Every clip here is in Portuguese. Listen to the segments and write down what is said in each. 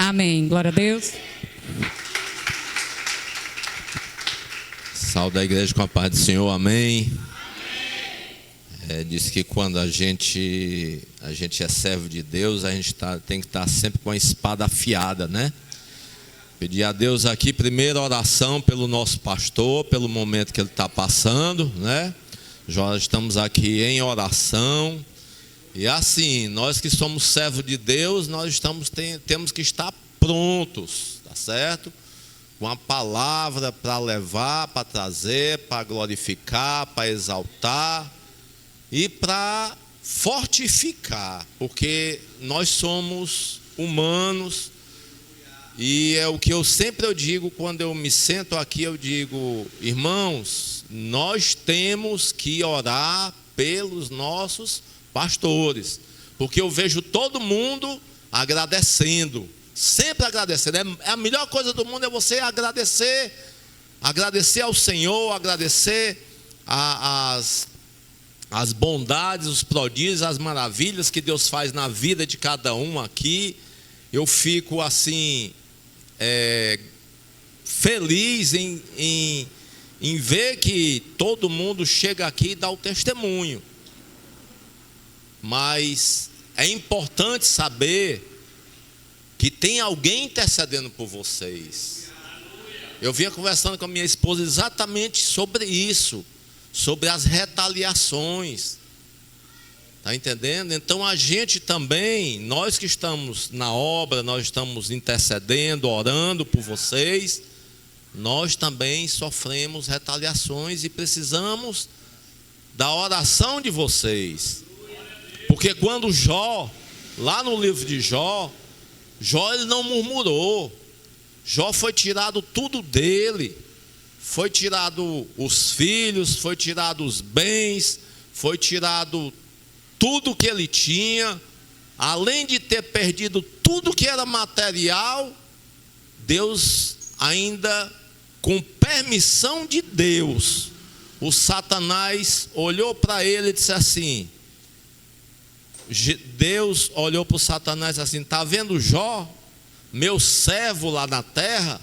Amém. Glória a Deus. Saúde a igreja com a paz do Senhor, amém. Diz que quando a gente é servo de Deus, a gente tem que estar sempre com a espada afiada, né? Pedir a Deus aqui, primeiro, oração pelo nosso pastor, pelo momento que ele está passando, né? Já estamos aqui em oração. E assim, nós que somos servos de Deus, nós temos que estar prontos, tá certo? Com a palavra para levar, para trazer, para glorificar, para exaltar e para fortificar, porque nós somos humanos. E é o que eu sempre digo quando eu me sento aqui, eu digo: irmãos, nós temos que orar pelos nossos pastores, porque eu vejo todo mundo agradecendo, sempre agradecendo. A melhor coisa do mundo é você agradecer ao Senhor, agradecer as bondades, os prodígios, as maravilhas que Deus faz na vida de cada um aqui. Eu fico assim feliz em ver que todo mundo chega aqui e dá o testemunho. Mas é importante saber que tem alguém intercedendo por vocês. Eu vinha conversando com a minha esposa exatamente sobre isso, sobre as retaliações. Está entendendo? Então a gente também, nós que estamos na obra, nós estamos intercedendo, orando por vocês, nós também sofremos retaliações e precisamos da oração de vocês. Porque quando Jó, lá no livro de Jó ele não murmurou. Jó foi tirado tudo dele. Foi tirado os filhos, foi tirado os bens, foi tirado tudo que ele tinha. Além de ter perdido tudo que era material, Deus ainda, com permissão de Deus, o Satanás olhou para ele e disse assim: Deus olhou para o Satanás assim: está vendo Jó, meu servo lá na terra,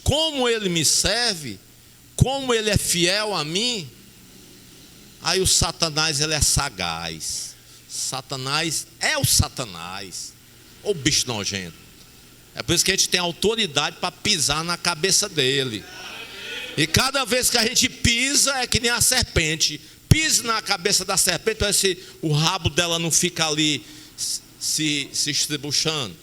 como ele me serve, como ele é fiel a mim? Aí o Satanás, ele é sagaz. Satanás é o Satanás, o bicho nojento. É por isso que a gente tem autoridade para pisar na cabeça dele. E cada vez que a gente pisa, é que nem a serpente. Pise na cabeça da serpente, para ver se o rabo dela não fica ali se estribuchando.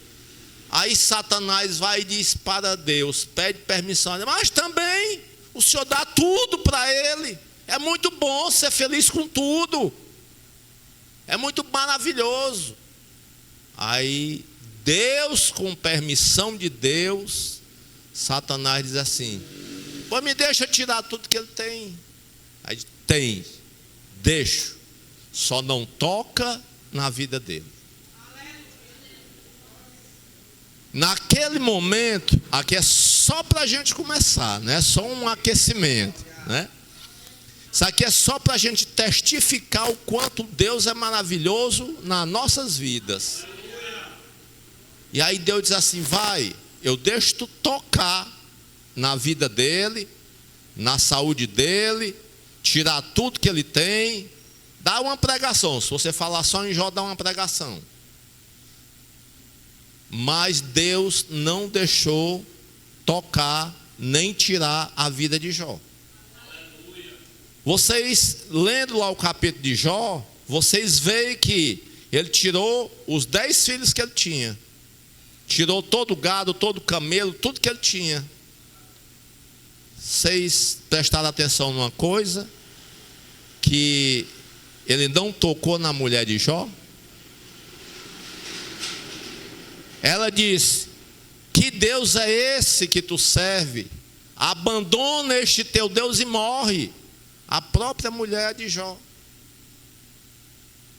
Aí Satanás vai e diz para Deus, pede permissão, mas também o Senhor dá tudo para ele. É muito bom ser feliz com tudo, é muito maravilhoso. Aí Deus, com permissão de Deus, Satanás diz assim: pois me deixa tirar tudo que ele tem. Aí tem, deixo, só não toca na vida dele. Naquele momento, aqui é só para a gente começar, não é só um aquecimento, né? Isso aqui é só para a gente testificar o quanto Deus é maravilhoso nas nossas vidas. E aí Deus diz assim: vai, eu deixo tu tocar na vida dele, na saúde dele, tirar tudo que ele tem, dá uma pregação. Se você falar só em Jó, dá uma pregação. Mas Deus não deixou tocar nem tirar a vida de Jó. Vocês, lendo lá o capítulo de Jó, vocês veem que ele tirou os 10 filhos que ele tinha, tirou todo o gado, todo o camelo, tudo que ele tinha. Vocês prestaram atenção numa coisa, que ele não tocou na mulher de Jó? Ela disse: que Deus é esse que tu serve? Abandona este teu Deus e morre. A própria mulher de Jó.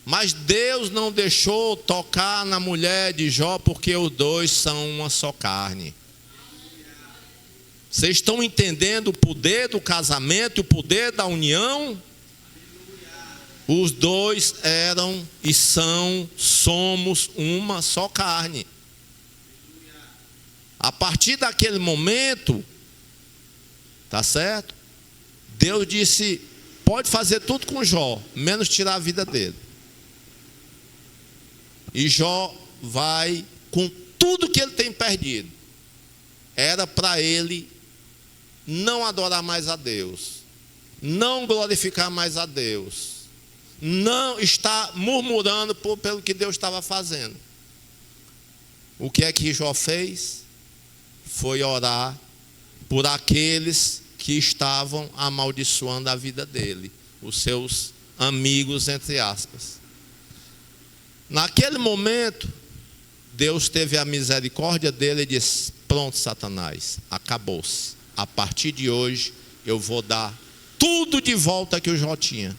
Mas Deus não deixou tocar na mulher de Jó, porque os dois são uma só carne. Vocês estão entendendo o poder do casamento, o poder da união? Os dois eram e somos uma só carne. A partir daquele momento, tá certo? Deus disse: pode fazer tudo com Jó, menos tirar a vida dele. E Jó vai com tudo que ele tem perdido. Era para ele não adorar mais a Deus, não glorificar mais a Deus, não estar murmurando pelo que Deus estava fazendo. O que é que Jó fez? Foi orar por aqueles que estavam amaldiçoando a vida dele, os seus amigos, entre aspas. Naquele momento, Deus teve a misericórdia dele e disse: pronto, Satanás, acabou-se. A partir de hoje eu vou dar tudo de volta que o Jó tinha.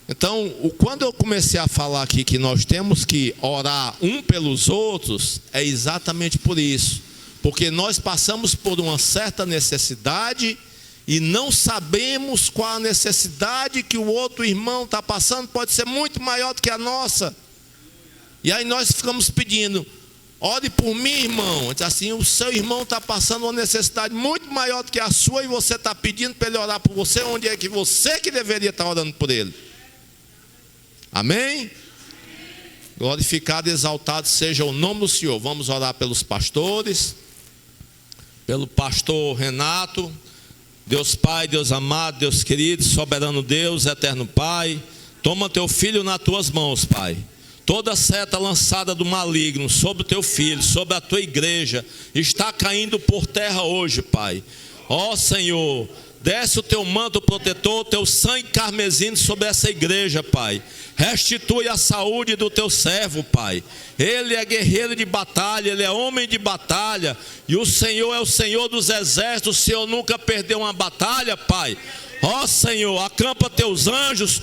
Então, quando eu comecei a falar aqui que nós temos que orar um pelos outros, é exatamente por isso. Porque nós passamos por uma certa necessidade e não sabemos qual a necessidade que o outro irmão está passando, pode ser muito maior do que a nossa. E aí nós ficamos pedindo: ore por mim, irmão. Assim, o seu irmão está passando uma necessidade muito maior do que a sua e você está pedindo para ele orar por você, onde é que você que deveria estar orando por ele. Amém? Glorificado e exaltado seja o nome do Senhor. Vamos orar pelos pastores, pelo pastor Renato. Deus Pai, Deus amado, Deus querido, soberano Deus, eterno Pai, toma teu filho nas tuas mãos, Pai. Toda seta lançada do maligno sobre o teu filho, sobre a tua igreja, está caindo por terra hoje, Pai. Ó Senhor, desce o teu manto protetor, o teu sangue carmesim sobre essa igreja, Pai. Restitui a saúde do teu servo, Pai. Ele é guerreiro de batalha, ele é homem de batalha. E o Senhor é o Senhor dos exércitos. O Senhor nunca perdeu uma batalha, Pai. Ó Senhor, acampa teus anjos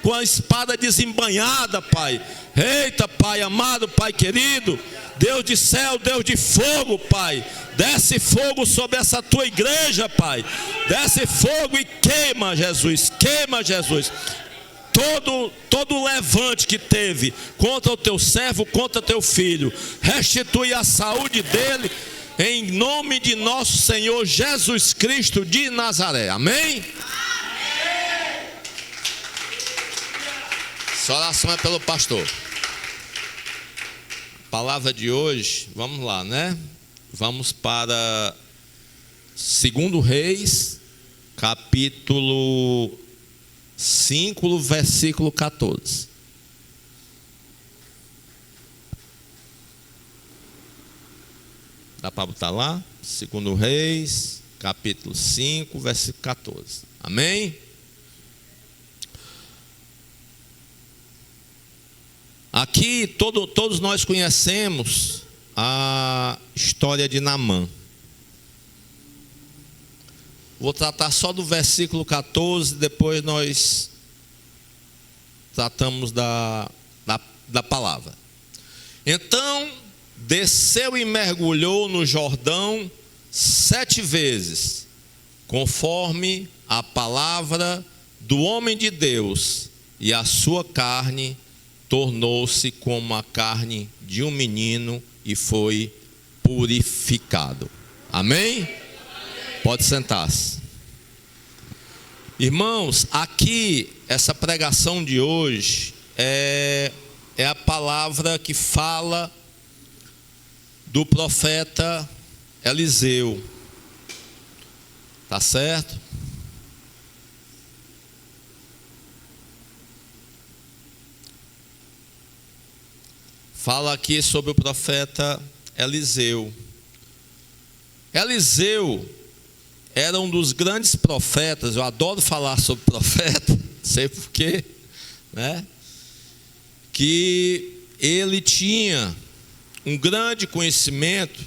com a espada desembanhada, Pai. Eita, Pai amado, Pai querido, Deus de céu, Deus de fogo, Pai. Desce fogo sobre essa tua igreja, Pai. Desce fogo e queima, Jesus. Queima, Jesus. Todo levante que teve contra o teu servo, contra teu filho, restitui a saúde dele, em nome de nosso Senhor Jesus Cristo de Nazaré. Amém? Essa oração é pelo pastor. Palavra de hoje, vamos lá, né? Vamos para 2 Reis, capítulo 5, versículo 14. Dá para botar lá? 2 Reis, capítulo 5, versículo 14. Amém? Aqui todos nós conhecemos a história de Naamã. Vou tratar só do versículo 14, depois nós tratamos da palavra. Então desceu e mergulhou no Jordão 7 vezes, conforme a palavra do homem de Deus, e a sua carne tornou-se como a carne de um menino e foi purificado. Amém? Pode sentar-se. Irmãos, aqui, essa pregação de hoje é a palavra que fala do profeta Eliseu. Tá certo? Fala aqui sobre o profeta Eliseu. Eliseu era um dos grandes profetas. Eu adoro falar sobre profeta, não sei porquê, né? Que ele tinha um grande conhecimento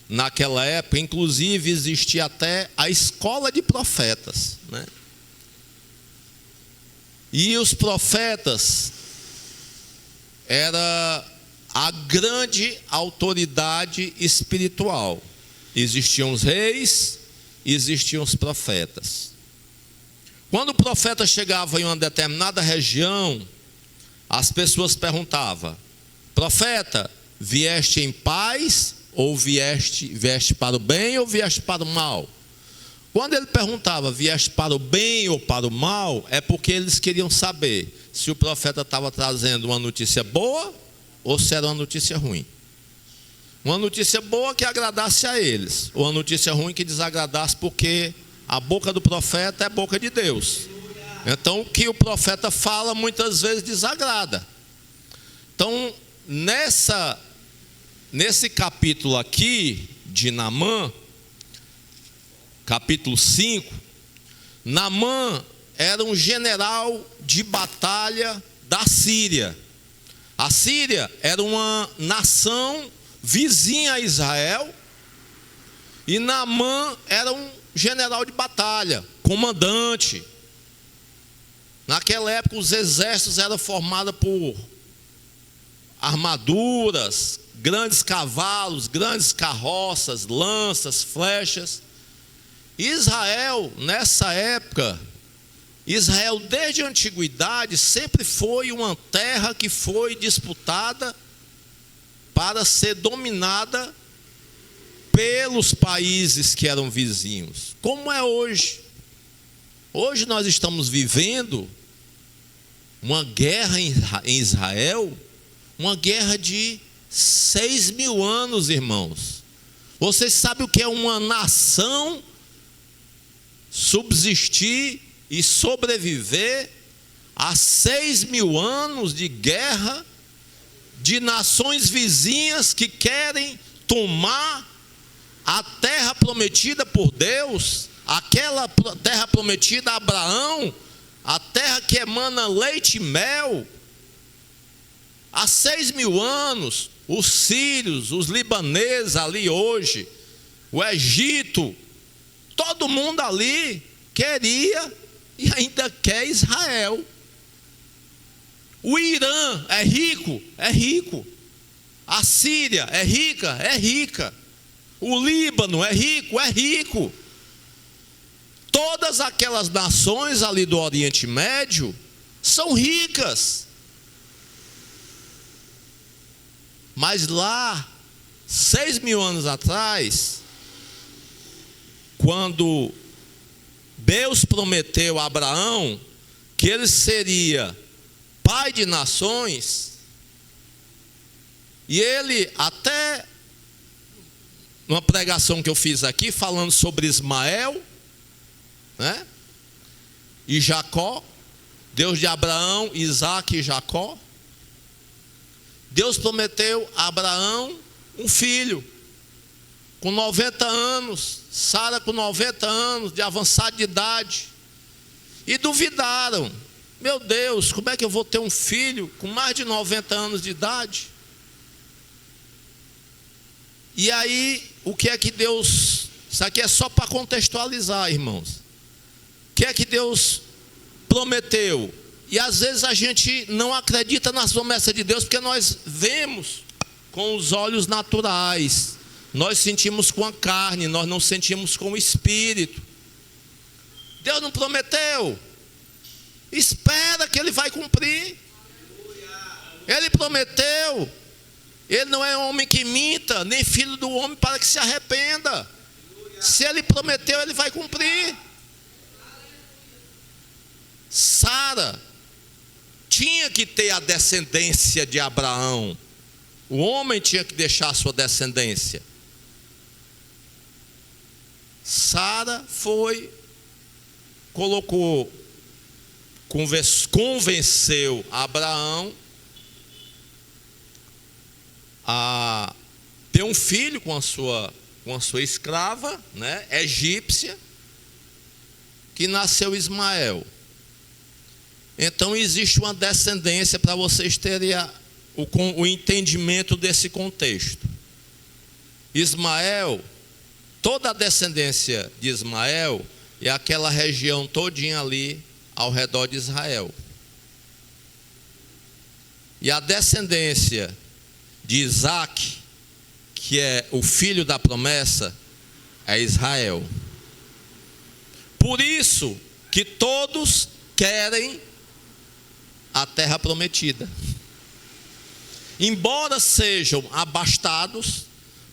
naquela época. Inclusive existia até a escola de profetas, né? E os profetas era a grande autoridade espiritual. Existiam os reis, existiam os profetas. Quando o profeta chegava em uma determinada região, as pessoas perguntavam: profeta, vieste em paz, ou vieste para o bem, ou vieste para o mal? Quando ele perguntava, vieste para o bem ou para o mal, é porque eles queriam saber se o profeta estava trazendo uma notícia boa, ou se era uma notícia ruim. Uma notícia boa que agradasse a eles, ou uma notícia ruim que desagradasse, porque a boca do profeta é boca de Deus. Então o que o profeta fala muitas vezes desagrada. Então nesse capítulo aqui de Naamã, capítulo 5, Naamã era um general de batalha da Síria. A Síria era uma nação vizinha a Israel, e Naamã era um general de batalha, comandante. Naquela época os exércitos eram formados por armaduras, grandes cavalos, grandes carroças, lanças, flechas. Israel, nessa época, Israel desde a antiguidade sempre foi uma terra que foi disputada para ser dominada pelos países que eram vizinhos, como é hoje. Hoje nós estamos vivendo uma guerra em Israel, uma guerra de 6.000 anos, irmãos. Vocês sabem o que é uma nação subsistir e sobreviver a 6.000 anos de guerra, de nações vizinhas que querem tomar a terra prometida por Deus, aquela terra prometida a Abraão, a terra que emana leite e mel. Há 6.000 anos, os sírios, os libaneses ali hoje, o Egito, todo mundo ali queria e ainda quer Israel. O Irã é rico, é rico. A Síria é rica, é rica. O Líbano é rico, é rico. Todas aquelas nações ali do Oriente Médio são ricas. Mas lá, 6.000 anos atrás, quando Deus prometeu a Abraão que ele seria pai de nações, e ele até numa pregação que eu fiz aqui falando sobre Ismael, né? E Jacó, Deus de Abraão, Isaque e Jacó. Deus prometeu a Abraão um filho com 90 anos, Sara com 90 anos de avançada idade, e duvidaram. Meu Deus, como é que eu vou ter um filho com mais de 90 anos de idade? E aí, o que é que Deus... Isso aqui é só para contextualizar, irmãos. O que é que Deus prometeu? E às vezes a gente não acredita nas promessas de Deus, porque nós vemos com os olhos naturais. Nós sentimos com a carne, nós não sentimos com o espírito. Deus não prometeu? Espera que Ele vai cumprir. Ele prometeu. Ele não é homem que minta, nem filho do homem para que se arrependa. Se Ele prometeu, Ele vai cumprir. Sara tinha que ter a descendência de Abraão. O homem tinha que deixar a sua descendência. Sara foi, convenceu Abraão a ter um filho com a sua escrava, né, egípcia, que nasceu Ismael. Então existe uma descendência, para vocês terem o entendimento desse contexto. Ismael, toda a descendência de Ismael é aquela região todinha ali ao redor de Israel. E a descendência de Isaque, que é o filho da promessa, é Israel. Por isso que todos querem a terra prometida. embora sejam abastados,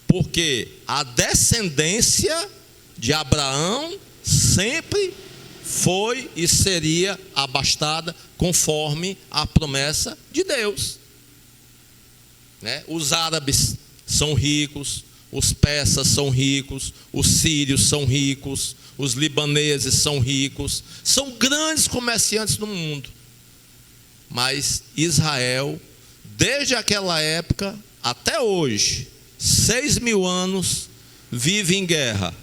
porque a descendência de Abraão sempre foi e seria abastada conforme a promessa de Deus, né? Os árabes são ricos, os persas são ricos, os sírios são ricos, os libaneses são ricos, são grandes comerciantes do mundo. Mas Israel, desde aquela época até hoje, 6.000 anos, vive em guerra.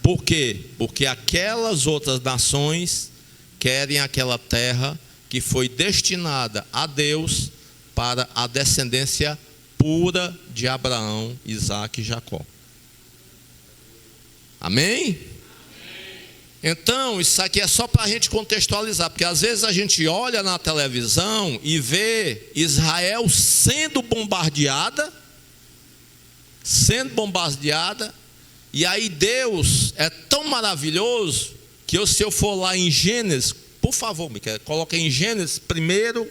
Por quê? Porque aquelas outras nações querem aquela terra que foi destinada a Deus para a descendência pura de Abraão, Isaque e Jacó. Amém? Então, isso aqui é só para a gente contextualizar, porque às vezes a gente olha na televisão e vê Israel sendo bombardeada, e aí Deus é tão maravilhoso que se eu for lá em Gênesis, por favor, Miquel, coloca em Gênesis 1,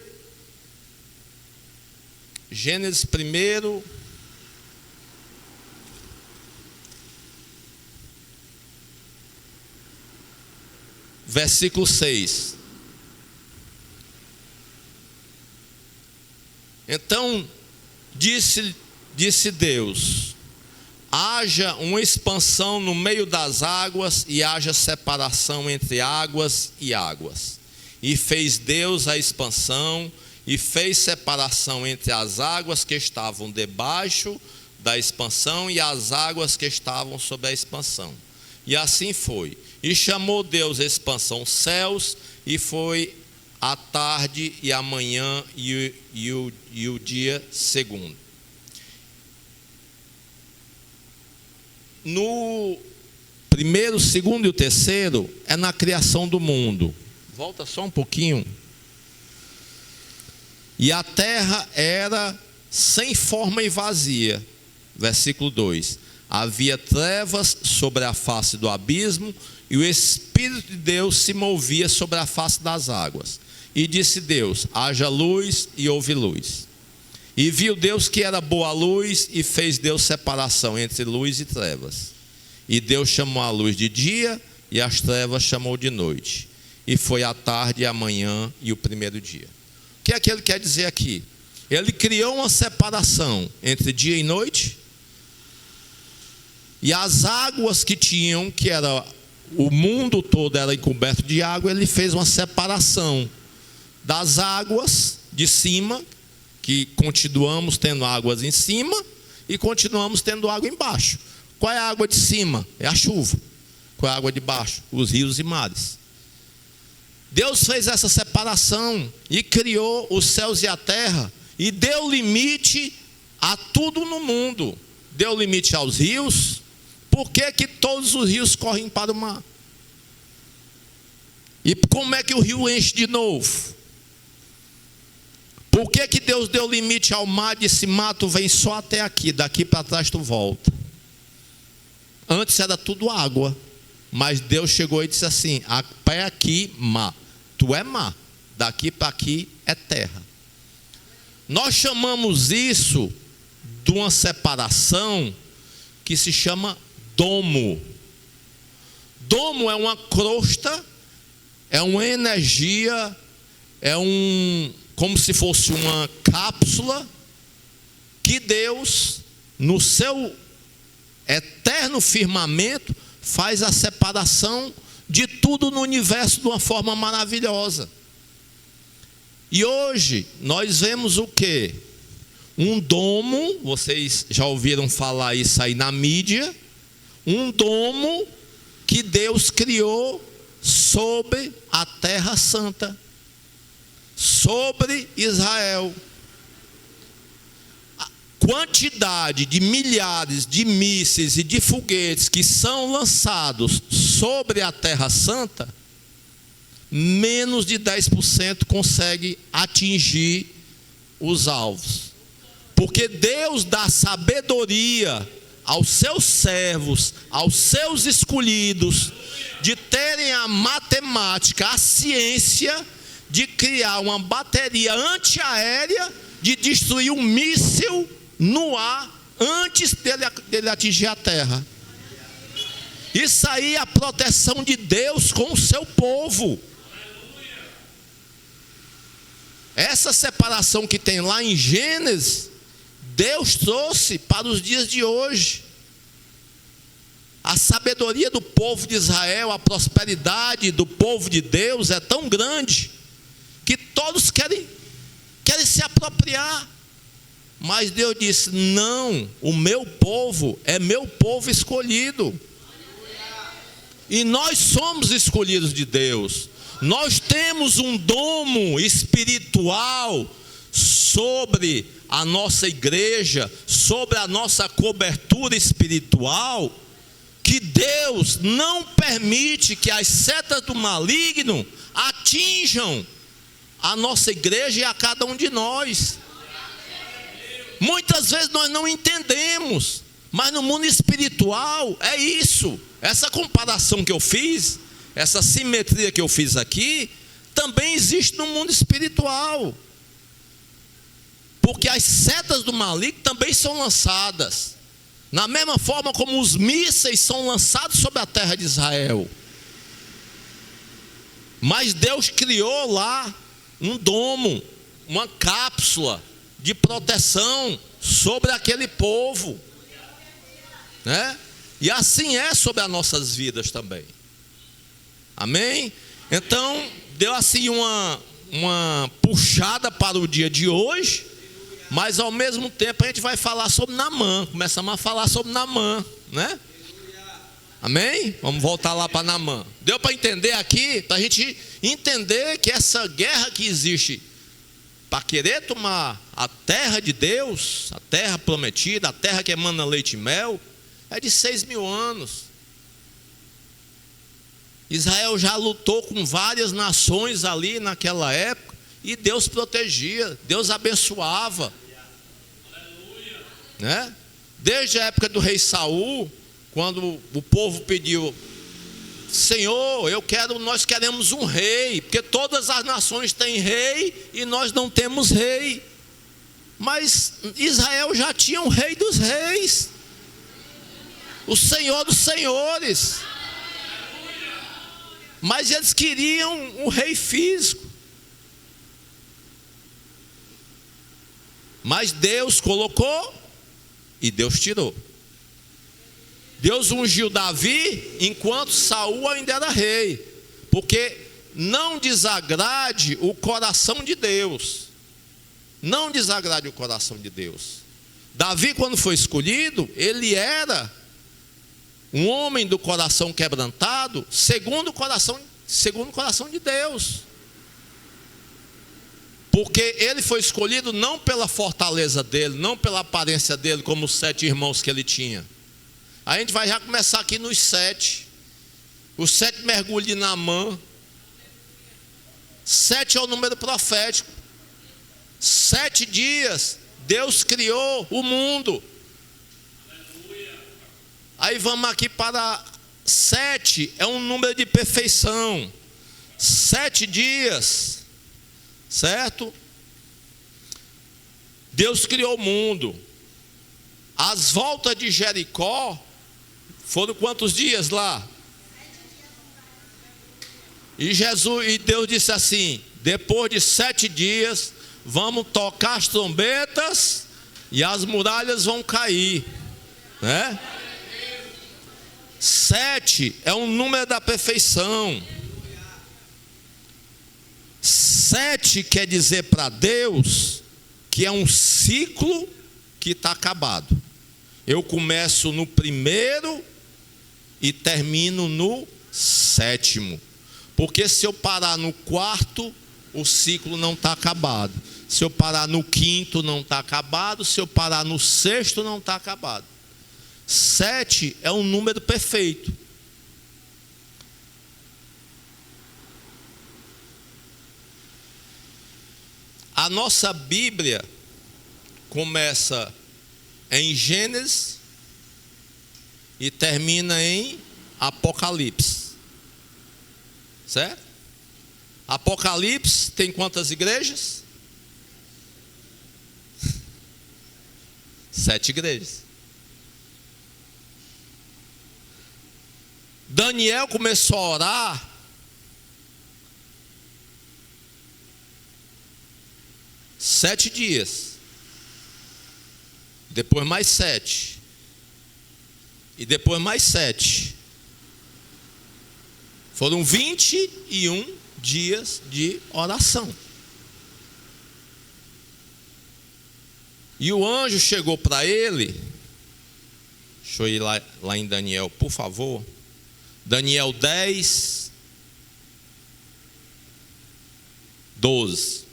versículo 6. Então disse Deus: haja uma expansão no meio das águas e haja separação entre águas e águas. E fez Deus a expansão e fez separação entre as águas que estavam debaixo da expansão e as águas que estavam sobre a expansão. E assim foi. E chamou Deus a expansão céus, e foi a tarde e a manhã e o dia segundo. No primeiro, segundo e o terceiro é na criação do mundo. Volta só um pouquinho. E a terra era sem forma e vazia. Versículo 2. Havia trevas sobre a face do abismo, e o Espírito de Deus se movia sobre a face das águas. E disse Deus: haja luz, e houve luz. E viu Deus que era boa a luz, e fez Deus separação entre luz e trevas. E Deus chamou a luz de dia, e as trevas chamou de noite. E foi a tarde e a manhã e o primeiro dia. O que é que ele quer dizer aqui? Ele criou uma separação entre dia e noite, e as águas que tinham, que era o mundo todo era encoberto de água, ele fez uma separação das águas de cima, que continuamos tendo águas em cima e continuamos tendo água embaixo. Qual é a água de cima? É a chuva. Qual é a água de baixo? Os rios e mares. Deus fez essa separação e criou os céus e a terra, e deu limite a tudo no mundo. Deu limite aos rios. Por que todos os rios correm para o mar? E como é que o rio enche de novo? Por que Deus deu limite ao mar e disse: mar, tu vem só até aqui, daqui para trás tu volta? Antes era tudo água, mas Deus chegou e disse assim: até aqui mar, tu é mar, daqui para aqui é terra. Nós chamamos isso de uma separação que se chama domo. Domo é uma crosta, é uma energia, como se fosse uma cápsula que Deus, no seu eterno firmamento, faz a separação de tudo no universo de uma forma maravilhosa. E hoje nós vemos o quê? Um domo, vocês já ouviram falar isso aí na mídia, um domo que Deus criou sobre a Terra Santa, sobre Israel. A quantidade de milhares de mísseis e de foguetes que são lançados sobre a Terra Santa, menos de 10% consegue atingir os alvos. Porque Deus dá sabedoria aos seus servos, aos seus escolhidos, de terem a matemática, a ciência de criar uma bateria antiaérea de destruir um míssil no ar antes dele atingir a terra. Isso aí é a proteção de Deus com o seu povo. Essa separação que tem lá em Gênesis, Deus trouxe para os dias de hoje. A sabedoria do povo de Israel, a prosperidade do povo de Deus é tão grande que todos querem se apropriar. Mas Deus disse: não, o meu povo é meu povo escolhido. E nós somos escolhidos de Deus. Nós temos um domo espiritual sobre a nossa igreja, sobre a nossa cobertura espiritual, que Deus não permite que as setas do maligno atinjam a nossa igreja e a cada um de nós. Muitas vezes nós não entendemos, mas no mundo espiritual é isso. Essa comparação que eu fiz, essa simetria que eu fiz aqui, também existe no mundo espiritual. Porque as setas do maligno também são lançadas, na mesma forma como os mísseis são lançados sobre a terra de Israel. Mas Deus criou lá um domo, uma cápsula de proteção sobre aquele povo, né? E assim é sobre as nossas vidas também. Amém? Então, deu assim uma puxada para o dia de hoje, mas ao mesmo tempo a gente vai falar sobre Naamã. Começamos a falar sobre Naamã, né? Amém? Vamos voltar lá para Naamã. Deu para entender aqui? Para a gente entender que essa guerra que existe para querer tomar a terra de Deus, a terra prometida, a terra que emana leite e mel, é de 6.000 anos. Israel já lutou com várias nações ali naquela época, e Deus protegia, Deus abençoava, né? Desde a época do rei Saul, quando o povo pediu: Senhor, nós queremos um rei, porque todas as nações têm rei e nós não temos rei. Mas Israel já tinha um rei dos reis, o Senhor dos senhores. Mas eles queriam um rei físico. Mas Deus colocou e Deus tirou. Deus ungiu Davi enquanto Saul ainda era rei, porque não desagrade o coração de Deus. Não desagrade o coração de Deus. Davi, quando foi escolhido, ele era um homem do coração quebrantado, segundo o coração de Deus. Porque ele foi escolhido não pela fortaleza dele, não pela aparência dele, como os 7 irmãos que ele tinha. A gente vai já começar aqui nos 7. Os 7 mergulhos de Naamã. 7 é o número profético. 7 dias Deus criou o mundo. Aí vamos aqui para 7, é um número de perfeição. 7 dias, certo? Deus criou o mundo. As voltas de Jericó foram quantos dias lá? E Deus disse assim: depois de 7 dias, vamos tocar as trombetas e as muralhas vão cair, né? 7 é um número da perfeição. 7 quer dizer para Deus que é um ciclo que está acabado. Eu começo no 1º e termino no 7º. Porque se eu parar no 4º, o ciclo não está acabado. Se eu parar no 5º, não está acabado. Se eu parar no 6º, não está acabado. 7 é um número perfeito. A nossa Bíblia começa em Gênesis e termina em Apocalipse, certo? Apocalipse tem quantas igrejas? 7 igrejas. Daniel começou a orar. Sete dias. Depois mais 7. E depois mais 7. Foram 21 dias de oração. E o anjo chegou para ele. Deixa eu ir lá em Daniel, por favor. Daniel 10, 12.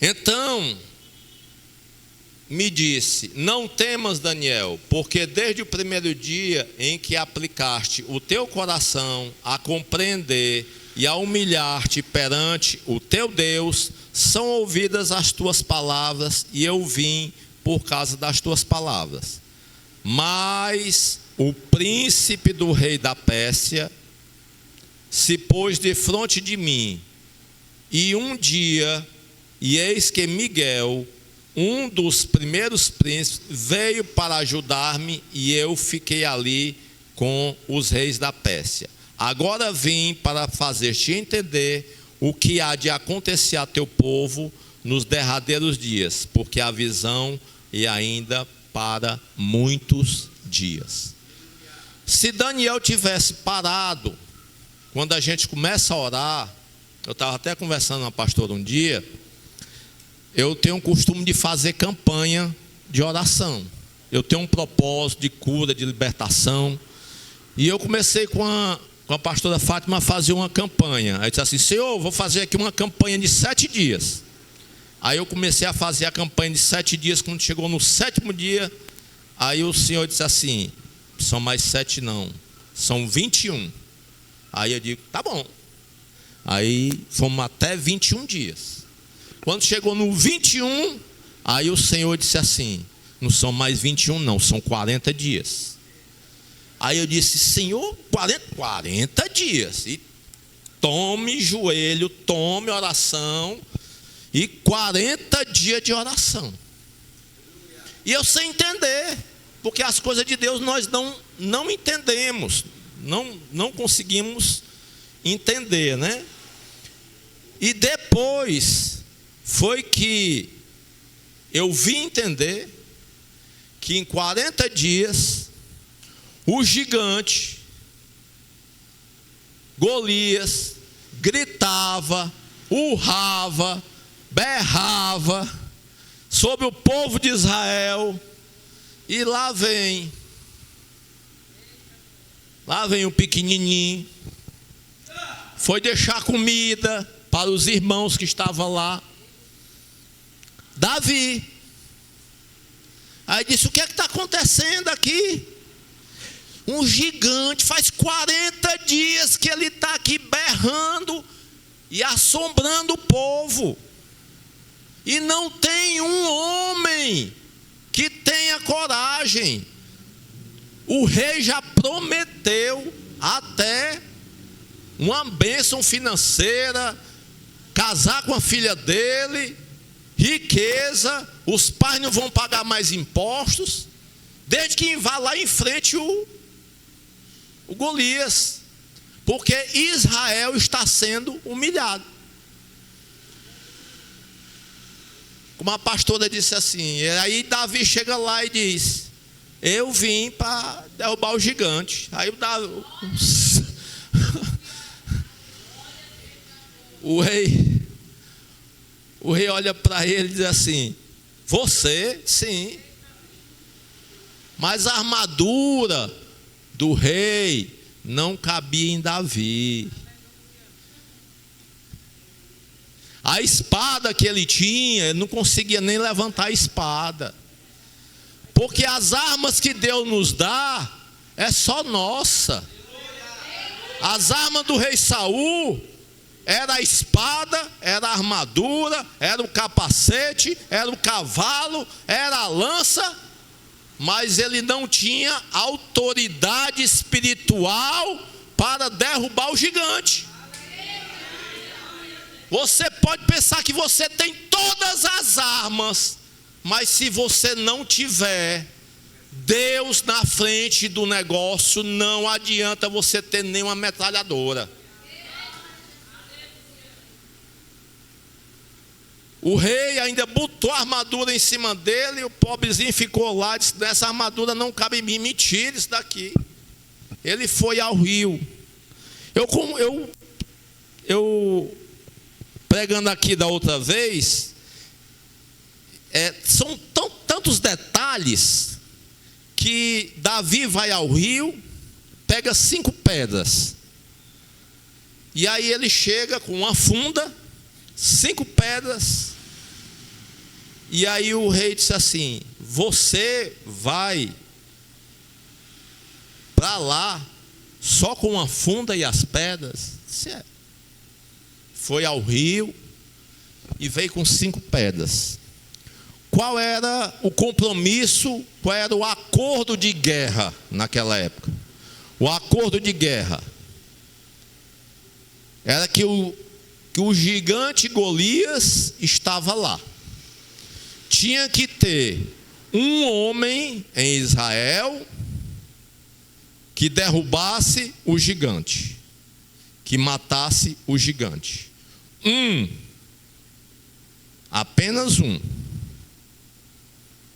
Então me disse: não temas, Daniel, porque desde o primeiro dia em que aplicaste o teu coração a compreender e a humilhar-te perante o teu Deus, são ouvidas as tuas palavras, e eu vim por causa das tuas palavras. Mas o príncipe do rei da Pérsia se pôs defronte de mim, e um dia, e eis que Miguel, um dos primeiros príncipes, veio para ajudar-me, e eu fiquei ali com os reis da Pérsia. Agora vim para fazer-te entender o que há de acontecer a teu povo nos derradeiros dias, porque a visão é ainda para muitos dias. Se Daniel tivesse parado, quando a gente começa a orar, eu estava até conversando com uma pastora um dia, eu tenho o costume de fazer campanha de oração. Eu tenho um propósito de cura, de libertação. E eu comecei com a pastora Fátima a fazer uma campanha. Aí disse assim: Senhor, vou fazer aqui uma campanha de 7 dias. Aí eu comecei a fazer a campanha de 7 dias. Quando chegou no 7º dia, aí o Senhor disse assim: são mais 7 não, são 21. Aí eu digo: tá bom. Aí fomos até 21 dias. Quando chegou no 21, aí o Senhor disse assim: não são mais 21 não, são 40 dias. Aí eu disse: Senhor, 40 dias. E tome joelho, tome oração. E 40 dias de oração. E eu sei entender, porque as coisas de Deus nós não entendemos, não conseguimos entender, né? E depois foi que eu vim entender que em 40 dias o gigante Golias gritava, urrava, berrava sobre o povo de Israel. E lá vem o pequenininho, foi deixar comida para os irmãos que estavam lá. Davi. Aí disse: o que é que está acontecendo aqui? Um gigante, faz 40 dias que ele está aqui berrando e assombrando o povo. E não tem um homem que tenha coragem. O rei já prometeu até uma bênção financeira, casar com a filha dele, riqueza, os pais não vão pagar mais impostos, desde que vá lá em frente o Golias, porque Israel está sendo humilhado. Como a pastora disse assim, e aí Davi chega lá e diz: eu vim para derrubar o gigante. Aí o rei olha para ele e diz assim: você, sim, mas a armadura do rei não cabia em Davi. A espada que ele tinha, ele não conseguia nem levantar a espada. Porque as armas que Deus nos dá é só nossa. As armas do rei Saul era a espada, era a armadura, era o capacete, era o cavalo, era a lança, mas ele não tinha autoridade espiritual para derrubar o gigante. Você pode pensar que você tem todas as armas, mas se você não tiver Deus na frente do negócio, não adianta você ter nenhuma metralhadora. O rei ainda botou a armadura em cima dele, e o pobrezinho ficou lá, disse: essa armadura não cabe em mim, me tire isso daqui. Ele foi ao rio. Eu pregando aqui da outra vez, são tantos detalhes, que Davi vai ao rio, pega 5 pedras, e aí ele chega com uma funda, 5 pedras, e aí o rei disse assim: você vai para lá só com uma funda e as pedras? Foi ao rio e veio com 5 pedras. Qual era o compromisso, qual era o acordo de guerra naquela época? O acordo de guerra era que o gigante Golias estava lá. Tinha que ter um homem em Israel que derrubasse o gigante, que matasse o gigante. Apenas um.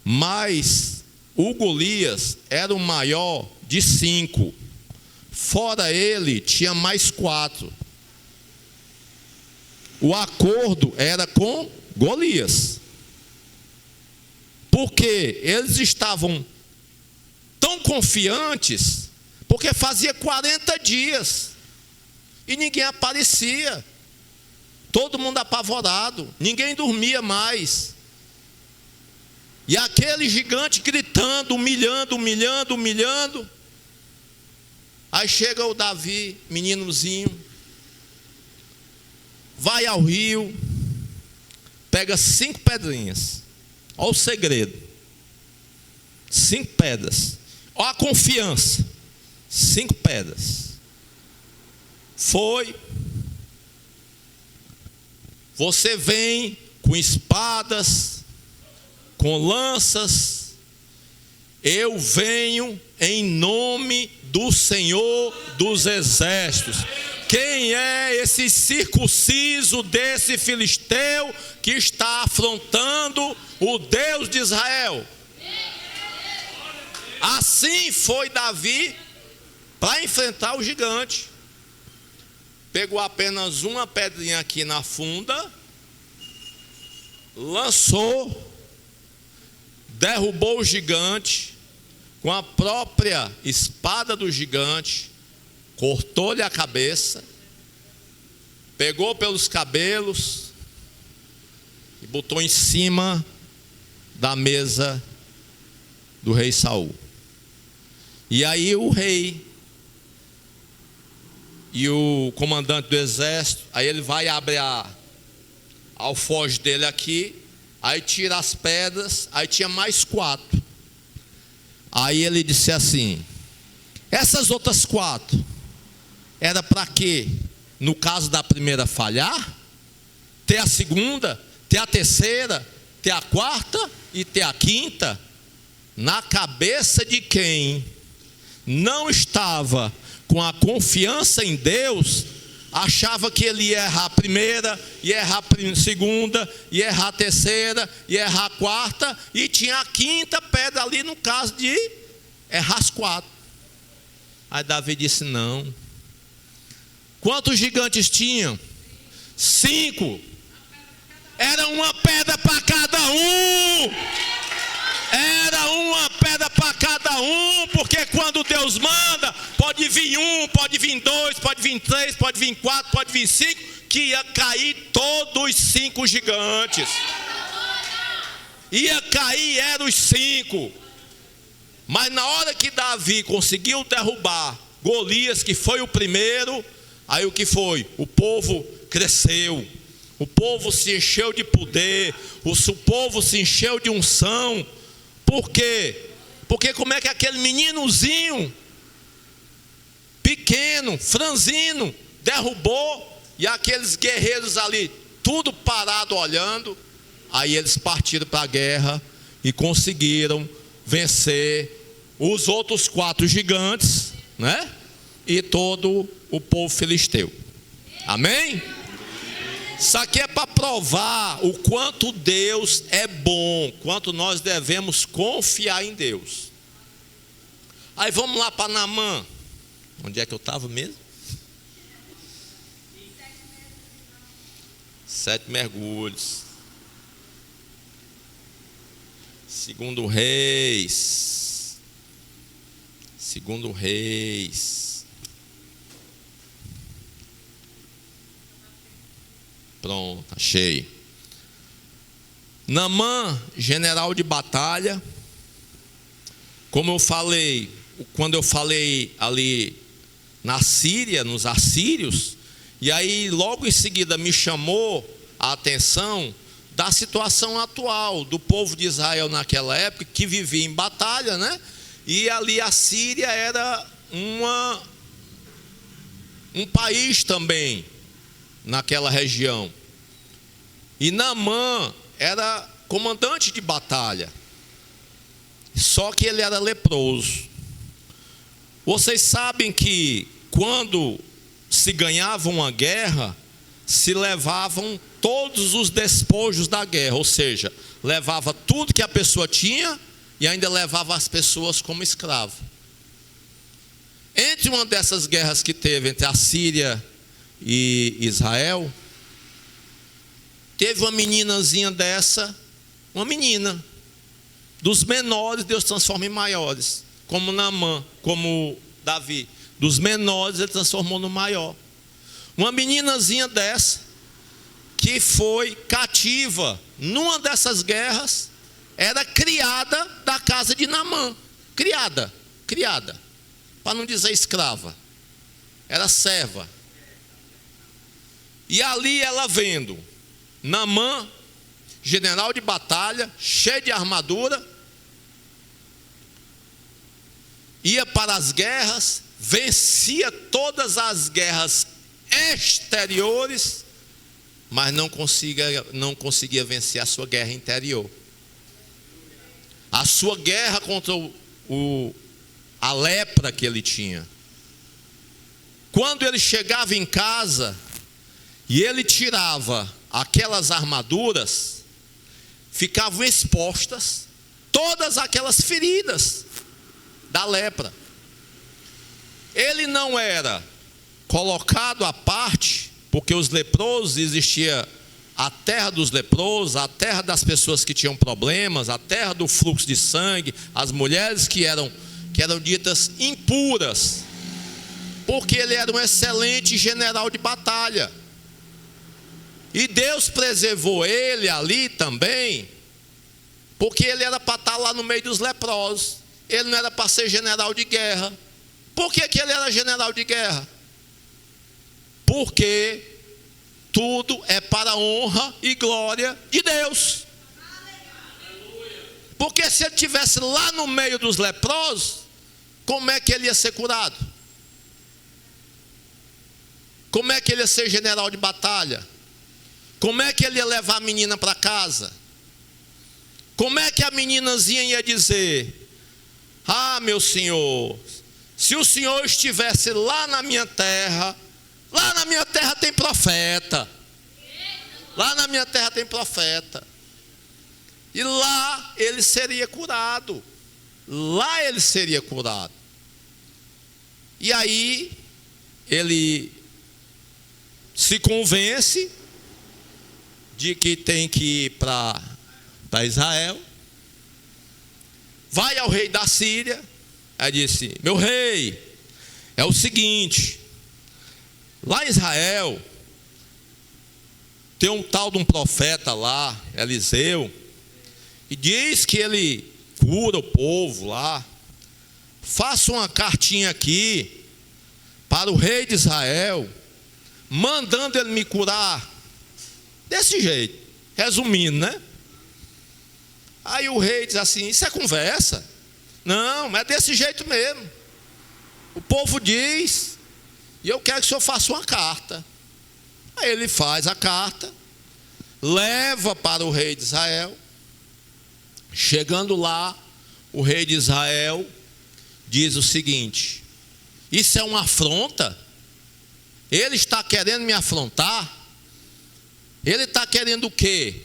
Mas o Golias era o maior de 5. Fora ele, tinha mais 4. O acordo era com Golias, porque eles estavam tão confiantes, porque fazia 40 dias e ninguém aparecia. Todo mundo apavorado, ninguém dormia mais. E aquele gigante gritando, humilhando. Aí chega o Davi, meninozinho, vai ao rio, pega 5 pedrinhas. Olha o segredo: 5 pedras. Olha a confiança: 5 pedras. Foi. Você vem com espadas, com lanças. Eu venho em nome do Senhor dos Exércitos. Quem é esse circunciso desse filisteu que está afrontando o Deus de Israel? Assim foi Davi para enfrentar o gigante. Pegou apenas uma pedrinha aqui na funda, lançou, derrubou o gigante com a própria espada do gigante, cortou-lhe a cabeça, pegou pelos cabelos e botou em cima da mesa do rei Saul. E aí o rei e o comandante do exército, aí ele vai abrir a alforje dele aqui, aí tira as pedras, aí tinha mais 4. Aí ele disse assim: essas outras 4 era para quê? No caso da primeira falhar, ter a segunda, ter a terceira, ter a quarta e ter a quinta. Na cabeça de quem não estava com a confiança em Deus, achava que ele ia errar a primeira, ia errar a segunda, ia errar a terceira, ia errar a quarta, e tinha a quinta pedra ali no caso de errar as 4. Aí Davi disse: não. Quantos gigantes tinham? 5. Era uma pedra para cada um. Era uma pedra para cada um, porque quando Deus manda, pode vir 1, pode vir 2, pode vir 3, pode vir 4, pode vir 5, que ia cair todos os 5 gigantes. Ia cair, eram os 5. Mas na hora que Davi conseguiu derrubar Golias, que foi o primeiro, aí o que foi? O povo cresceu, o povo se encheu de poder, o povo se encheu de unção. Por quê? Porque como é que aquele meninozinho pequeno, franzino, derrubou, e aqueles guerreiros ali tudo parado olhando. Aí eles partiram para a guerra e conseguiram vencer os outros 4 gigantes, né? E todo o povo filisteu. Amém? Isso aqui é para provar o quanto Deus é bom, quanto nós devemos confiar em Deus. Aí vamos lá para Naamã. Onde é que eu estava mesmo? 7 mergulhos. Segundo Reis. Pronto, achei. Naamã, general de batalha. Como eu falei, quando eu falei ali na Síria, nos assírios, e aí logo em seguida me chamou a atenção da situação atual do povo de Israel naquela época, que vivia em batalha, né? E ali a Síria era um país também naquela região. E Naamã era comandante de batalha, só que ele era leproso. Vocês sabem que quando se ganhava uma guerra, se levavam todos os despojos da guerra, ou seja, levava tudo que a pessoa tinha e ainda levava as pessoas como escravo. Entre uma dessas guerras que teve entre a Síria e Israel, teve uma meninazinha dessa, uma menina, dos menores Deus transforma em maiores, como Naamã, como Davi, dos menores ele transformou no maior. Uma meninazinha dessa, que foi cativa numa dessas guerras, era criada da casa de Naamã. Criada, para não dizer escrava, era serva. E ali ela vendo Naamã, general de batalha, cheio de armadura, ia para as guerras, vencia todas as guerras exteriores, mas não conseguia vencer a sua guerra interior. A sua guerra contra a lepra que ele tinha. Quando ele chegava em casa e ele tirava aquelas armaduras, ficavam expostas todas aquelas feridas da lepra. Ele não era colocado à parte, porque os leprosos, existia a terra dos leprosos, a terra das pessoas que tinham problemas, a terra do fluxo de sangue, as mulheres que eram ditas impuras, porque ele era um excelente general de batalha. E Deus preservou ele ali também, porque ele era para estar lá no meio dos leprosos. Ele não era para ser general de guerra. Por que ele era general de guerra? Porque tudo é para a honra e glória de Deus. Porque se ele estivesse lá no meio dos leprosos, como é que ele ia ser curado? Como é que ele ia ser general de batalha? Como é que ele ia levar a menina para casa? Como é que a meninazinha ia dizer: ah, meu senhor, se o senhor estivesse lá na minha terra tem profeta. Lá na minha terra tem profeta. E lá ele seria curado. Lá ele seria curado. E aí ele se convence de que tem que ir para Israel. Vai ao rei da Síria. Aí disse: meu rei, é o seguinte, lá em Israel tem um tal de um profeta lá, Eliseu, e diz que ele cura o povo lá. Faça uma cartinha aqui para o rei de Israel, mandando ele me curar. Desse jeito, resumindo, né? Aí o rei diz assim: isso é conversa? Não, mas é desse jeito mesmo. O povo diz, e eu quero que o senhor faça uma carta. Aí ele faz a carta, leva para o rei de Israel. Chegando lá, o rei de Israel diz o seguinte: isso é uma afronta? Ele está querendo me afrontar? Ele está querendo o quê?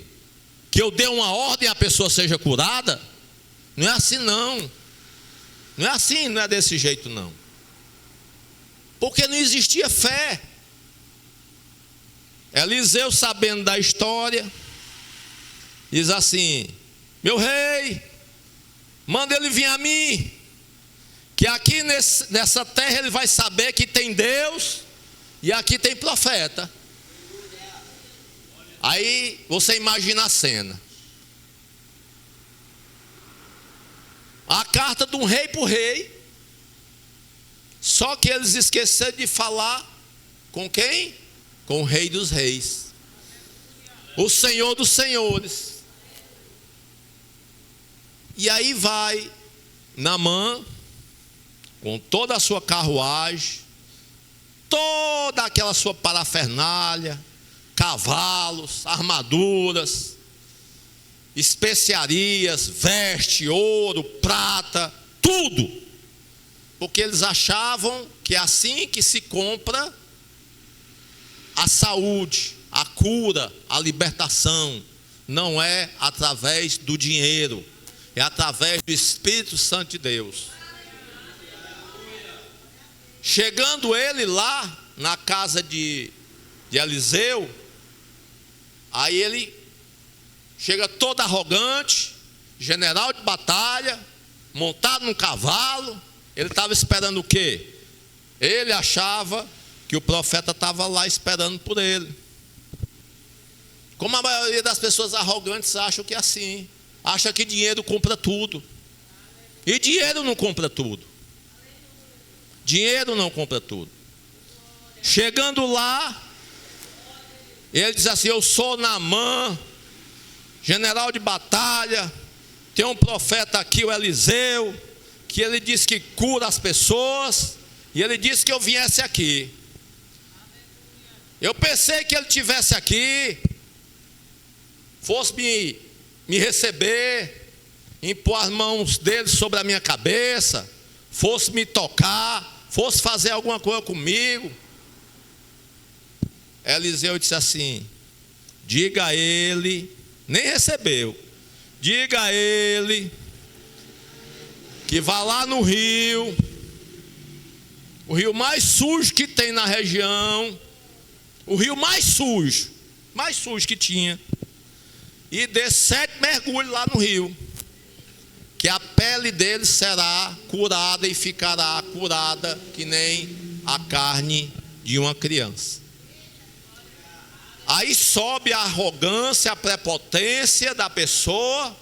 Que eu dê uma ordem e a pessoa seja curada? Não é assim não. Não é assim, não é desse jeito não. Porque não existia fé. Eliseu, sabendo da história, diz assim: meu rei, manda ele vir a mim, que aqui nessa terra ele vai saber que tem Deus e aqui tem profeta. Aí você imagina a cena. A carta de um rei para o rei. Só que eles esqueceram de falar com quem? Com o rei dos reis, o Senhor dos senhores. E aí vai Naamã com toda a sua carruagem, toda aquela sua parafernália, cavalos, armaduras, especiarias, veste, ouro, prata, tudo. Porque eles achavam que é assim que se compra a saúde, a cura, a libertação. Não é através do dinheiro, é através do Espírito Santo de Deus. Chegando ele lá na casa de Eliseu, aí ele chega todo arrogante, general de batalha, montado num cavalo. Ele estava esperando o quê? Ele achava que o profeta estava lá esperando por ele. Como a maioria das pessoas arrogantes acham que é assim. Acha que dinheiro compra tudo. E dinheiro não compra tudo. Dinheiro não compra tudo. Chegando lá, ele diz assim: eu sou Naamã, general de batalha. Tem um profeta aqui, o Eliseu, que ele diz que cura as pessoas, e ele disse que eu viesse aqui. Eu pensei que ele tivesse aqui, fosse me receber, impor as mãos dele sobre a minha cabeça, fosse me tocar, fosse fazer alguma coisa comigo. Eliseu disse assim: diga a ele, nem recebeu, diga a ele que vá lá no rio, o rio mais sujo que tem na região, o rio mais sujo que tinha, e dê 7 mergulhos lá no rio, que a pele dele será curada e ficará curada que nem a carne de uma criança. Aí sobe a arrogância, a prepotência da pessoa.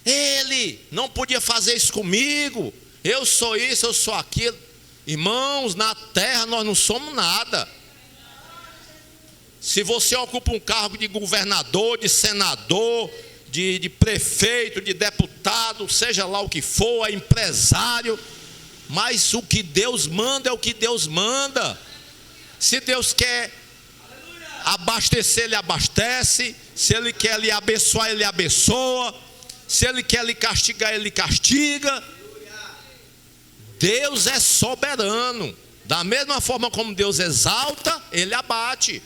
Ele não podia fazer isso comigo, eu sou isso, eu sou aquilo. Irmãos, na terra nós não somos nada. Se você ocupa um cargo de governador, de senador, de prefeito, de deputado, seja lá o que for, é empresário, mas o que Deus manda é o que Deus manda. Se Deus quer abastecer, Ele abastece. Se Ele quer lhe abençoar, Ele abençoa. Se Ele quer lhe castigar, Ele castiga. Deus é soberano. Da mesma forma como Deus exalta, Ele abate.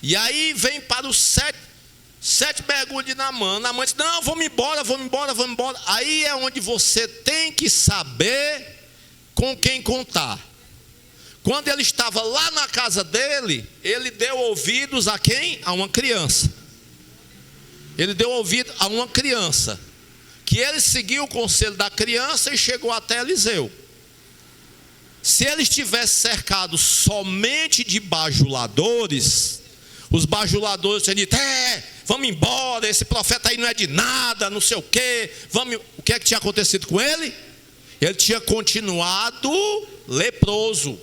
E aí vem para os 7 mergulhos de Naamã. Naamã diz: não, vamos embora. Aí é onde você tem que saber com quem contar. Quando ele estava lá na casa dele, ele deu ouvidos a quem? A uma criança. Ele deu ouvido a uma criança, que ele seguiu o conselho da criança e chegou até Eliseu. Se ele estivesse cercado somente de bajuladores, os bajuladores tinham dito: vamos embora, esse profeta aí não é de nada, não sei o quê. O que é que tinha acontecido com ele? Ele tinha continuado leproso.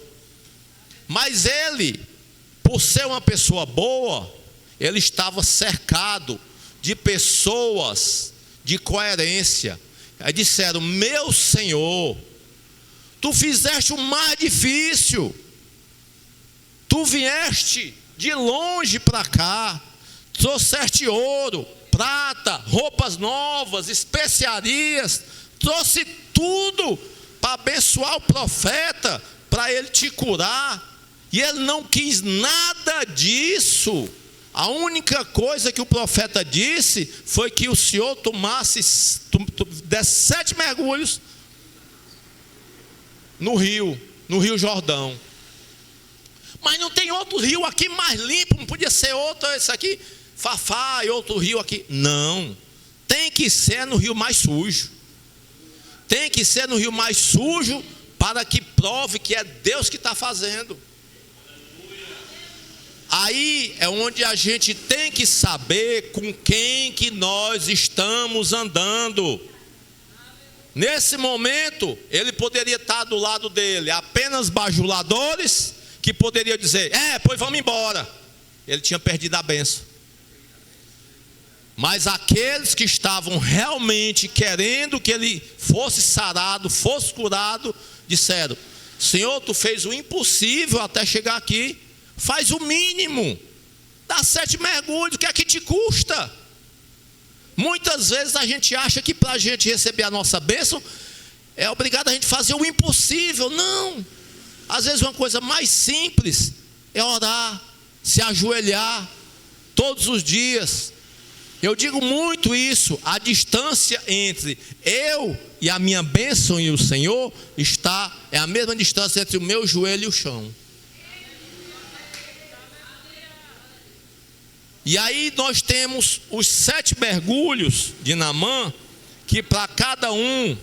Mas ele, por ser uma pessoa boa, ele estava cercado de pessoas de coerência. Aí disseram: meu Senhor, tu fizeste o mais difícil, tu vieste de longe para cá, trouxeste ouro, prata, roupas novas, especiarias, trouxe tudo para abençoar o profeta, para ele te curar, e ele não quis nada disso. A única coisa que o profeta disse foi que o Senhor desse 7 mergulhos no rio Jordão. Mas não tem outro rio aqui mais limpo? Não podia ser outro, esse aqui, Fafá, e outro rio aqui? Não, tem que ser no rio mais sujo. Tem que ser no rio mais sujo, para que prove que é Deus que está fazendo. Aí é onde a gente tem que saber com quem que nós estamos andando. Nesse momento, ele poderia estar do lado dele apenas bajuladores, que poderiam dizer, pois vamos embora. Ele tinha perdido a bênção. Mas aqueles que estavam realmente querendo que ele fosse sarado, fosse curado, disseram, Senhor, tu fez o impossível até chegar aqui, faz o mínimo, dá 7 mergulhos, o que é que te custa? Muitas vezes a gente acha que para a gente receber a nossa bênção, é obrigado a gente fazer o impossível. Não, às vezes uma coisa mais simples é orar, se ajoelhar todos os dias. Eu digo muito isso, a distância entre eu e a minha bênção e o Senhor é a mesma distância entre o meu joelho e o chão. E aí nós temos os 7 mergulhos de Naamã, que para cada um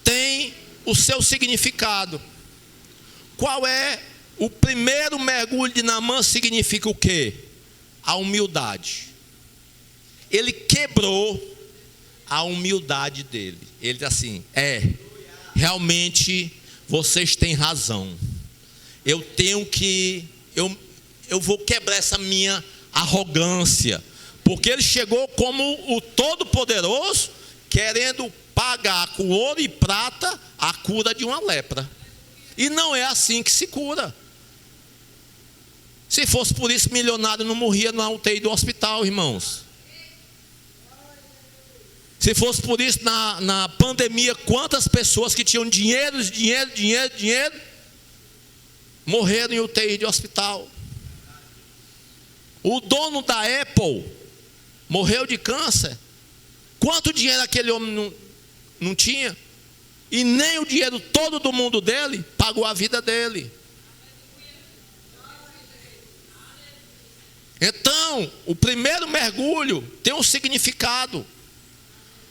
tem o seu significado. Qual é o primeiro mergulho de Naamã? Significa o quê? A humildade. Ele quebrou a humildade dele. Ele diz assim, realmente vocês têm razão. Eu vou quebrar essa minha arrogância, porque ele chegou como o Todo-Poderoso, querendo pagar com ouro e prata a cura de uma lepra. E não é assim que se cura. Se fosse por isso, milionário não morria na UTI do hospital, irmãos. Se fosse por isso, na pandemia, quantas pessoas que tinham dinheiro, morreram em UTI de hospital. O dono da Apple morreu de câncer. Quanto dinheiro aquele homem não tinha? E nem o dinheiro todo do mundo dele pagou a vida dele. Então, o primeiro mergulho tem um significado.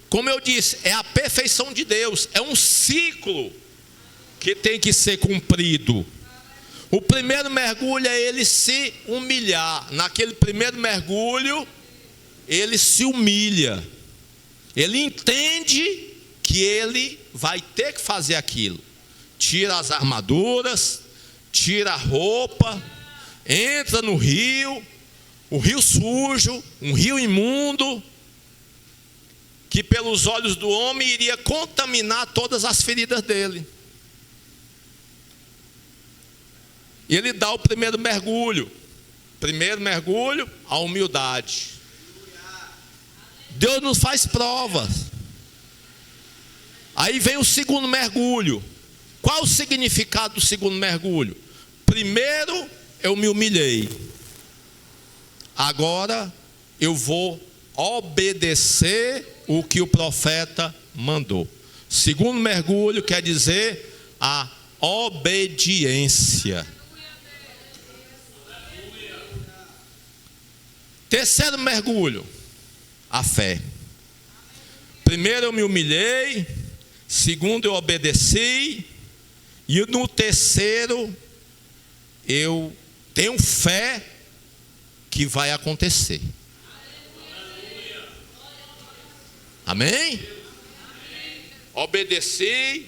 Como eu disse, é a perfeição de Deus. É um ciclo que tem que ser cumprido. O primeiro mergulho é ele se humilhar. Naquele primeiro mergulho, ele se humilha. Ele entende que ele vai ter que fazer aquilo. Tira as armaduras, tira a roupa, entra no rio, o rio sujo, um rio imundo, que pelos olhos do homem iria contaminar todas as feridas dele. E ele dá o primeiro mergulho. Primeiro mergulho, a humildade. Deus nos faz provas. Aí vem o segundo mergulho. Qual o significado do segundo mergulho? Primeiro, eu me humilhei. Agora, eu vou obedecer o que o profeta mandou. Segundo mergulho quer dizer a obediência. Terceiro mergulho, a fé. Primeiro eu me humilhei, segundo eu obedeci, e no terceiro eu tenho fé que vai acontecer. Amém? Obedeci,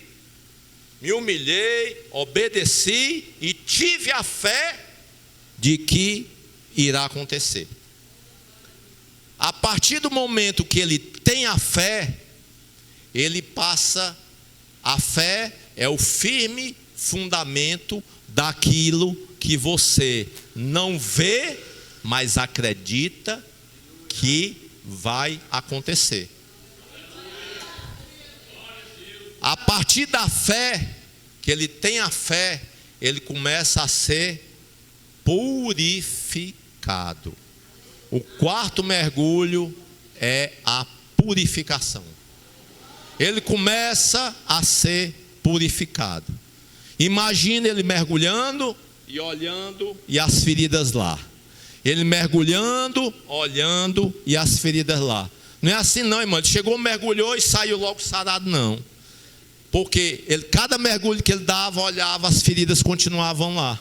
me humilhei, obedeci e tive a fé de que irá acontecer. A partir do momento que ele tem a fé, ele passa, a fé é o firme fundamento daquilo que você não vê, mas acredita que vai acontecer. A partir da fé, que ele tem a fé, ele começa a ser purificado. O quarto mergulho é a purificação. Ele começa a ser purificado. Imagina ele mergulhando e olhando e as feridas lá. Ele mergulhando, olhando e as feridas lá. Não é assim não, irmão. Ele chegou, mergulhou e saiu logo sarado, não. Porque cada mergulho que ele dava, olhava, as feridas continuavam lá.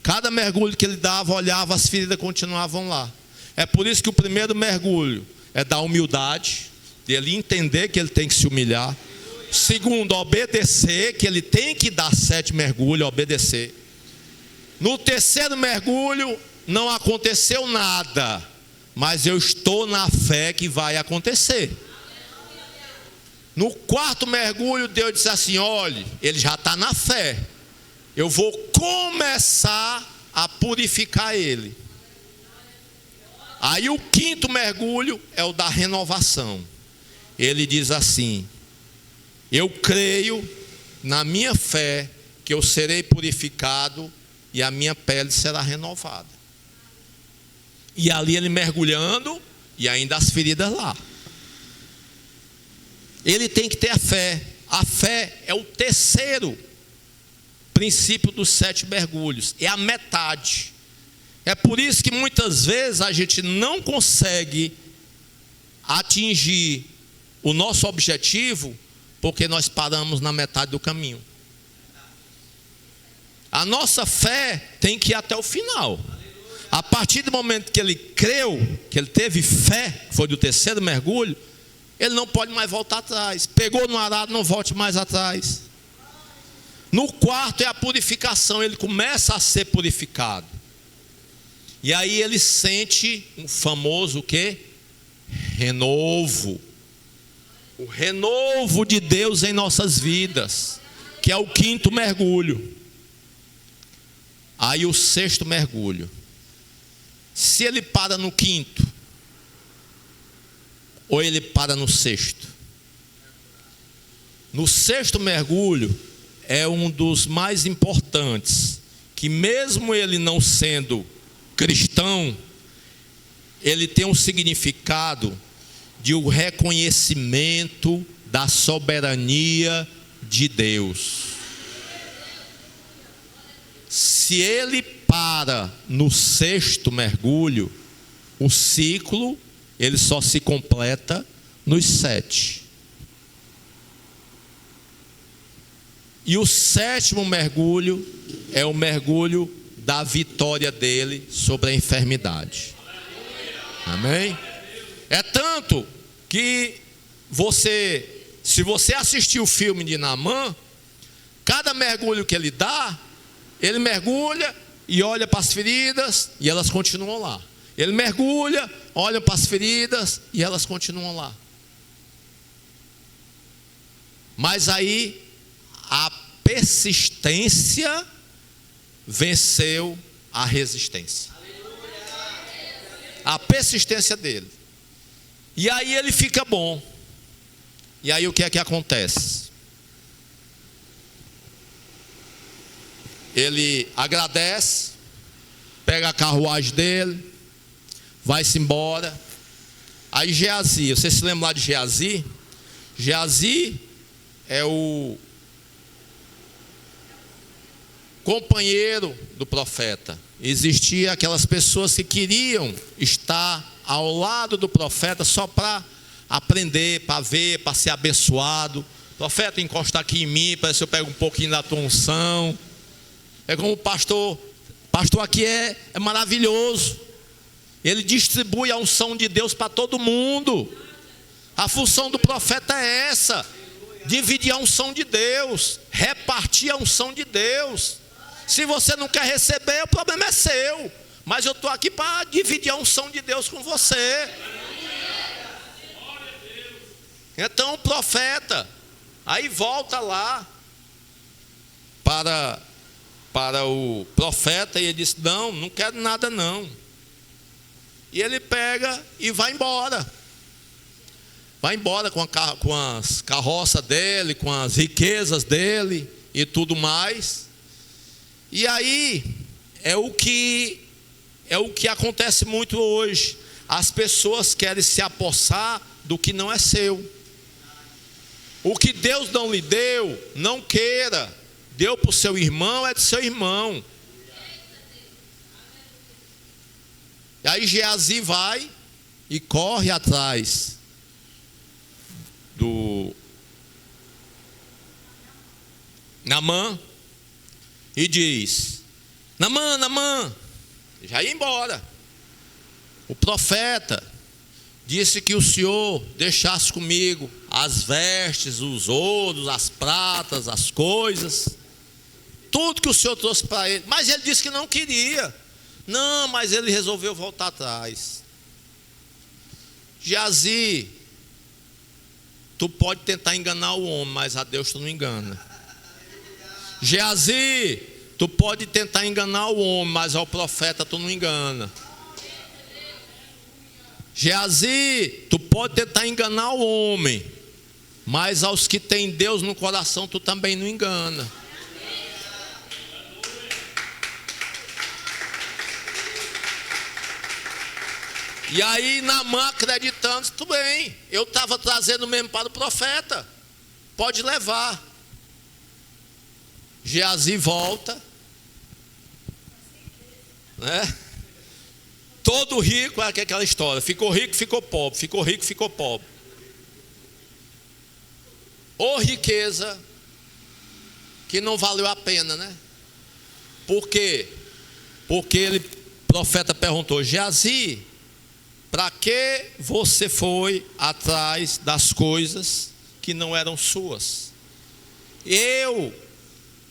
Cada mergulho que ele dava, olhava, as feridas continuavam lá. É por isso que o primeiro mergulho é da humildade, de ele entender que ele tem que se humilhar. Segundo, obedecer, que ele tem que dar 7 mergulhos, obedecer. No terceiro mergulho, não aconteceu nada, mas eu estou na fé que vai acontecer. No quarto mergulho, Deus disse assim: olhe, ele já está na fé, eu vou começar a purificar ele. Aí o quinto mergulho é o da renovação. Ele diz assim: eu creio na minha fé que eu serei purificado e a minha pele será renovada. E ali ele mergulhando e ainda as feridas lá. Ele tem que ter a fé. A fé é o terceiro princípio dos 7 mergulhos. É a metade. É por isso que muitas vezes a gente não consegue atingir o nosso objetivo, porque nós paramos na metade do caminho. A nossa fé tem que ir até o final. A partir do momento que ele creu, que ele teve fé, foi do terceiro mergulho, ele não pode mais voltar atrás. Pegou no arado, não volte mais atrás. No quarto é a purificação. Ele começa a ser purificado. E aí ele sente um famoso o quê? Renovo. O renovo de Deus em nossas vidas, que é o quinto mergulho. Aí o sexto mergulho. Se ele para no quinto, ou ele para no sexto? No sexto mergulho é um dos mais importantes, que mesmo ele não sendo cristão, ele tem um significado de um reconhecimento da soberania de Deus. Se ele para no sexto mergulho, o ciclo ele só se completa nos 7. E o sétimo mergulho é o mergulho da vitória dele sobre a enfermidade. Amém? É tanto que se você assistir o filme de Naamã, cada mergulho que ele dá, ele mergulha e olha para as feridas e elas continuam lá. Ele mergulha, olha para as feridas e elas continuam lá. Mas aí a persistência venceu a resistência. A persistência dele. E aí ele fica bom. E aí o que é que acontece? Ele agradece, pega a carruagem dele, vai-se embora. Aí Geazi, você se lembra lá de Geazi? Geazi é o companheiro do profeta. Existia aquelas pessoas que queriam estar ao lado do profeta só para aprender, para ver, para ser abençoado. Profeta, encosta aqui em mim, para ver se eu pego um pouquinho da tua unção. É como o pastor aqui é maravilhoso. Ele distribui a unção de Deus para todo mundo. A função do profeta é essa: dividir a unção de Deus, repartir a unção de Deus. Se você não quer receber, o problema é seu. Mas eu estou aqui para dividir a unção de Deus com você. Então o profeta aí volta lá para para o profeta e ele disse: não quero nada não. E ele pega e vai embora. Vai embora com as carroças dele, com as riquezas dele e tudo mais. E aí é o que acontece muito hoje. As pessoas querem se apossar do que não é seu. O que Deus não lhe deu, não queira. Deu para o seu irmão, é do seu irmão. E aí Geazi vai e corre atrás do Naamã e diz: Naamã, já ia embora. O profeta disse que o Senhor deixasse comigo as vestes, os ouros, as pratas, as coisas, tudo que o Senhor trouxe para ele. Mas ele disse que não queria. Não, mas ele resolveu voltar atrás. Geazi, tu pode tentar enganar o homem, mas a Deus tu não engana. Geazi, tu pode tentar enganar o homem, mas ao profeta tu não engana. Geazi, tu pode tentar enganar o homem, mas aos que têm Deus no coração tu também não engana. E aí Naamã acreditando, tudo bem, eu estava trazendo mesmo para o profeta, pode levar. Geazi volta, né? Todo rico, é aquela história, ficou rico, ficou pobre, ficou rico, ficou pobre. Ô riqueza que não valeu a pena, né? Por quê? Porque o profeta perguntou: Geazi, para que você foi atrás das coisas que não eram suas?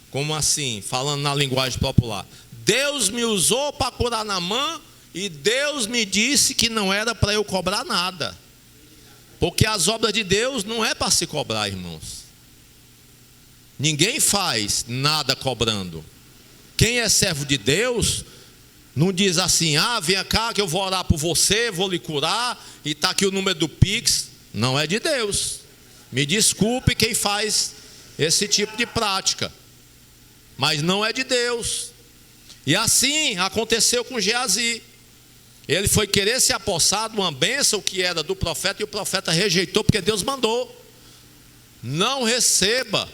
Como assim? Falando na linguagem popular, Deus me usou para curar Naamã e Deus me disse que não era para eu cobrar nada. Porque as obras de Deus não é para se cobrar, irmãos. Ninguém faz nada cobrando. Quem é servo de Deus não diz assim: vem cá que eu vou orar por você, vou lhe curar, e está aqui o número do Pix. Não é de Deus. Me desculpe quem faz esse tipo de prática, mas não é de Deus. E assim aconteceu com Geazi. Ele foi querer se apossar de uma bênção que era do profeta, e o profeta rejeitou, porque Deus mandou: não receba.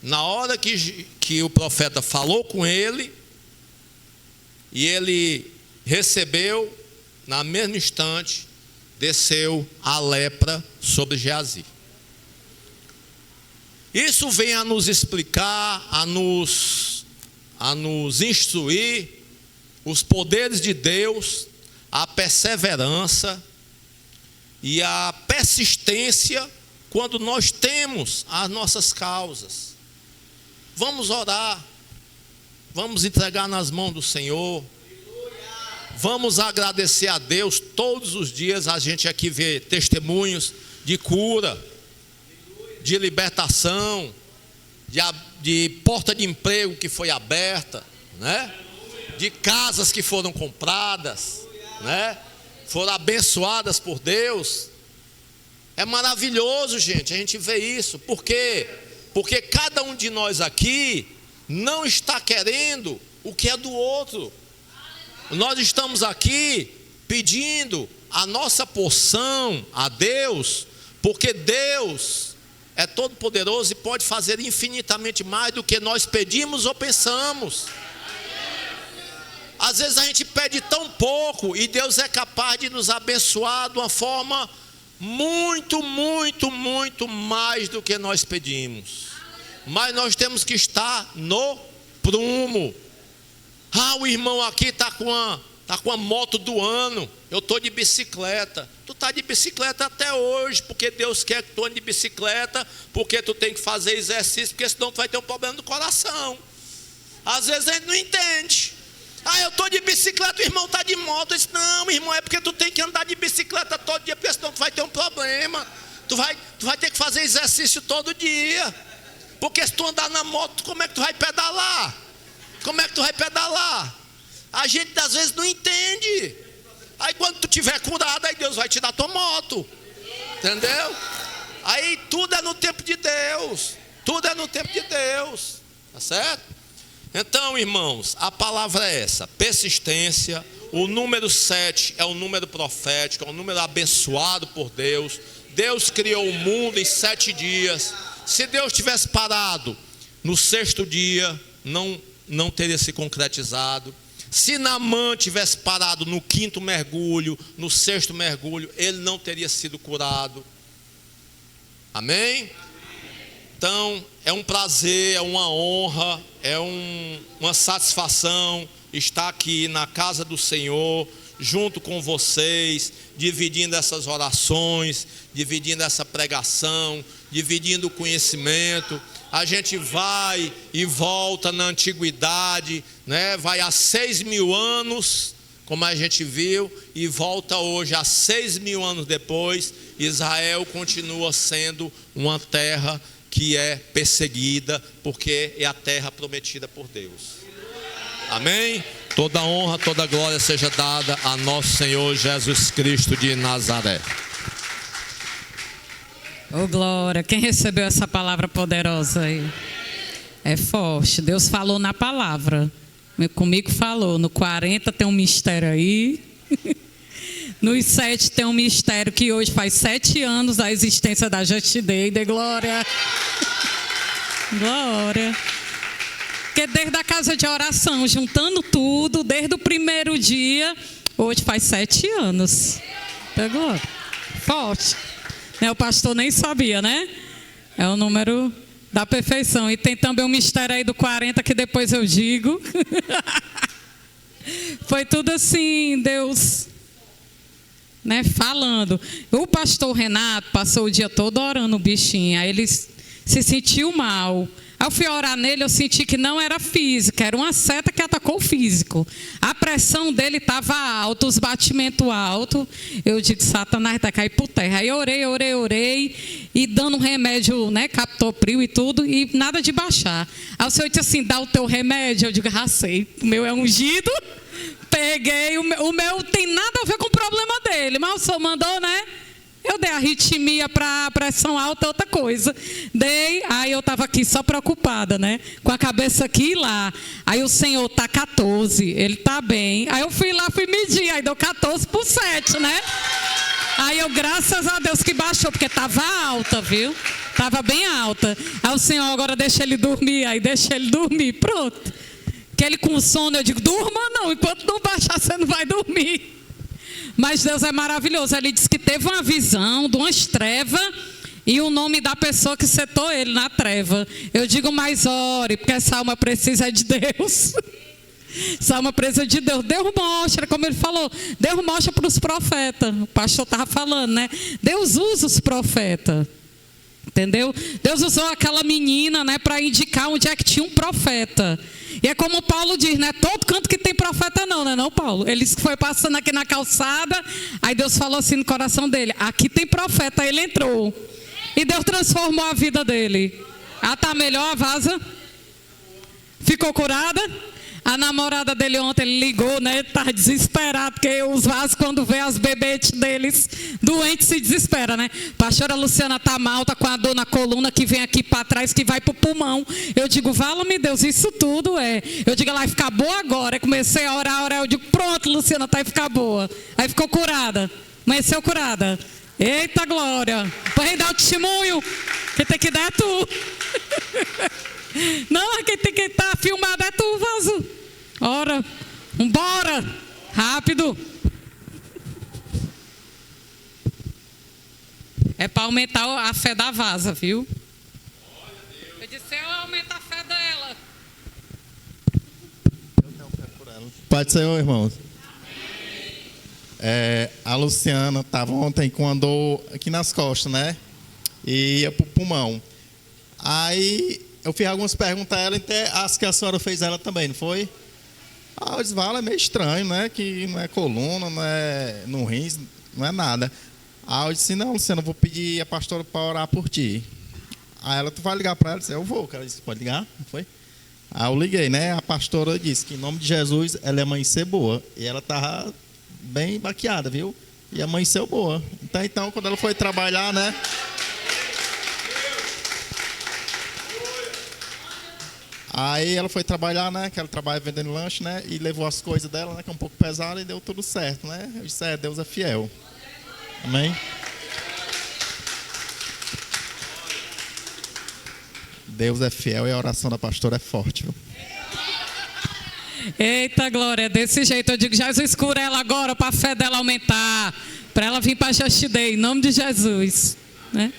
Na hora que o profeta falou com ele, e ele recebeu, na mesmo instante, desceu a lepra sobre Geazi. Isso vem a nos explicar, a nos instruir os poderes de Deus, a perseverança e a persistência quando nós temos as nossas causas. Vamos orar, vamos entregar nas mãos do Senhor, vamos agradecer a Deus todos os dias. A gente aqui vê testemunhos de cura, de libertação, de porta de emprego que foi aberta, né? De casas que foram compradas, né? Foram abençoadas por Deus. É maravilhoso, gente, a gente vê isso. Por quê? Porque cada um de nós aqui não está querendo o que é do outro. Nós estamos aqui pedindo a nossa porção a Deus, porque Deus é todo poderoso e pode fazer infinitamente mais do que nós pedimos ou pensamos. Às vezes a gente pede tão pouco e Deus é capaz de nos abençoar de uma forma muito, muito, muito mais do que nós pedimos. Mas nós temos que estar no prumo. O irmão aqui está com a moto do ano, eu estou de bicicleta. Tu está de bicicleta até hoje, porque Deus quer que tu ande de bicicleta, porque tu tem que fazer exercício, porque senão tu vai ter um problema do coração. Às vezes a gente não entende. Eu estou de bicicleta, o irmão está de moto. Eu disse: não, irmão, é porque tu tem que andar de bicicleta todo dia, porque senão tu vai ter um problema. Tu vai ter que fazer exercício todo dia. Porque se tu andar na moto, como é que tu vai pedalar? Como é que tu vai pedalar? A gente às vezes não entende. Aí quando tu tiver curado, aí Deus vai te dar tua moto. Entendeu? Aí tudo é no tempo de Deus. Tudo é no tempo de Deus. Tá certo? Então, irmãos, a palavra é essa: persistência. O número 7 é um número profético, é um número abençoado por Deus. Deus criou o mundo em 7 dias. Se Deus tivesse parado no 6º dia, não teria se concretizado. Se Naamã tivesse parado no 5º mergulho, no 6º mergulho, ele não teria sido curado. Amém? Então, é um prazer, é uma honra, é uma satisfação estar aqui na casa do Senhor, junto com vocês, dividindo essas orações, dividindo essa pregação, dividindo o conhecimento. A gente vai e volta na antiguidade, né? Vai há 6.000 anos, como a gente viu, e volta hoje há 6.000 anos depois. Israel continua sendo uma terra que é perseguida, porque é a terra prometida por Deus. Amém? Toda honra, toda glória seja dada a nosso Senhor Jesus Cristo de Nazaré. Ô glória, quem recebeu essa palavra poderosa aí? É forte, Deus falou na palavra. Comigo falou, no 40 tem um mistério aí. Nos 7 tem um mistério que hoje faz 7 anos da existência da Just Day. De glória. Glória. Porque desde a casa de oração, juntando tudo, desde o primeiro dia, hoje faz 7 anos. De glória. Forte. O pastor nem sabia, né? É o número da perfeição. E tem também um mistério aí do 40 que depois eu digo. Foi tudo assim, Deus, né, falando. O pastor Renato passou o dia todo orando o bichinho. Aí ele se sentiu mal. Ao fui orar nele, eu senti que não era física, era uma seta que atacou o físico. A pressão dele estava alta, os batimentos altos. Eu digo, Satanás vai cair por terra. Aí orei, e dando um remédio, né, captopril e tudo, e nada de baixar. Aí o Senhor disse assim, dá o teu remédio. Eu digo, sei, o meu é ungido. Peguei, o meu tem nada a ver com o problema dele, mas o Senhor mandou, né? Eu dei arritmia para pressão alta, outra coisa. Dei, aí eu estava aqui só preocupada, né? Com a cabeça aqui e lá. Aí o Senhor tá 14, ele tá bem. Aí eu fui lá, fui medir, aí deu 14/7, né? Aí eu, graças a Deus que baixou, porque estava alta, viu? Estava bem alta. Aí o Senhor, agora deixa ele dormir, aí deixa ele dormir, pronto. Que ele com sono, eu digo, durma não, enquanto não baixar você não vai dormir. Mas Deus é maravilhoso. Ele disse que teve uma visão de umas trevas e o nome da pessoa que setou ele na treva. Eu digo, mas ore, porque essa alma precisa de Deus. Essa alma precisa de Deus. Deus mostra, como ele falou, Deus mostra para os profetas. O pastor estava falando, né? Deus usa os profetas. Entendeu? Deus usou aquela menina, né, para indicar onde é que tinha um profeta. E é como Paulo diz, né? Todo canto que tem profeta não, né? Não, Paulo? Ele foi passando aqui na calçada, aí Deus falou assim no coração dele, aqui tem profeta, aí ele entrou. E Deus transformou a vida dele. Ah, tá melhor a vaza? Ficou curada? A namorada dele ontem, ele ligou, né? Ele tá desesperado, porque os vasos, quando vê as bebetes deles, doentes, se desespera, né? Pastora Luciana tá mal, tá com a dor na coluna, que vem aqui para trás, que vai pro pulmão. Eu digo, vala-me Deus, isso tudo é. Eu digo, ela vai ficar boa agora. Eu comecei a orar, eu digo, pronto, Luciana, tá aí ficar boa. Aí ficou curada, amanheceu curada. Eita glória, para dar o testemunho, quem tem que dar é tu. Não, quem tem que estar filmado é tu, vaso. Ora, vambora, rápido. É para aumentar a fé da vaza, viu? Eu disse, eu aumento a fé dela. Eu tenho fé por ela. Pai do Senhor, irmãos. A Luciana estava ontem com a dor aqui nas costas, né? E ia pro pulmão. Aí eu fiz algumas perguntas a ela, até as que a senhora fez a ela também, não foi? Eu disse, é meio estranho, né? Que não é coluna, não é no rins, não é nada. Aí eu disse, não, Luciana, eu vou pedir a pastora para orar por ti. Aí ela, tu vai ligar para ela? Eu disse, eu vou. Ela disse, pode ligar? Não foi? Aí eu liguei, né? A pastora disse que em nome de Jesus ela ia amanhecer boa. E ela estava bem baqueada, viu? E amanheceu boa. Então, quando ela foi trabalhar, né? Aí ela foi trabalhar, né? Que ela trabalha vendendo lanche, né? E levou as coisas dela, né? Que é um pouco pesado e deu tudo certo, né? Eu disse, Deus é fiel. Amém? Deus é fiel e a oração da pastora é forte, viu? Eita, glória, desse jeito eu digo, Jesus, cura ela agora para a fé dela aumentar, para ela vir para a Just Day, em nome de Jesus, né?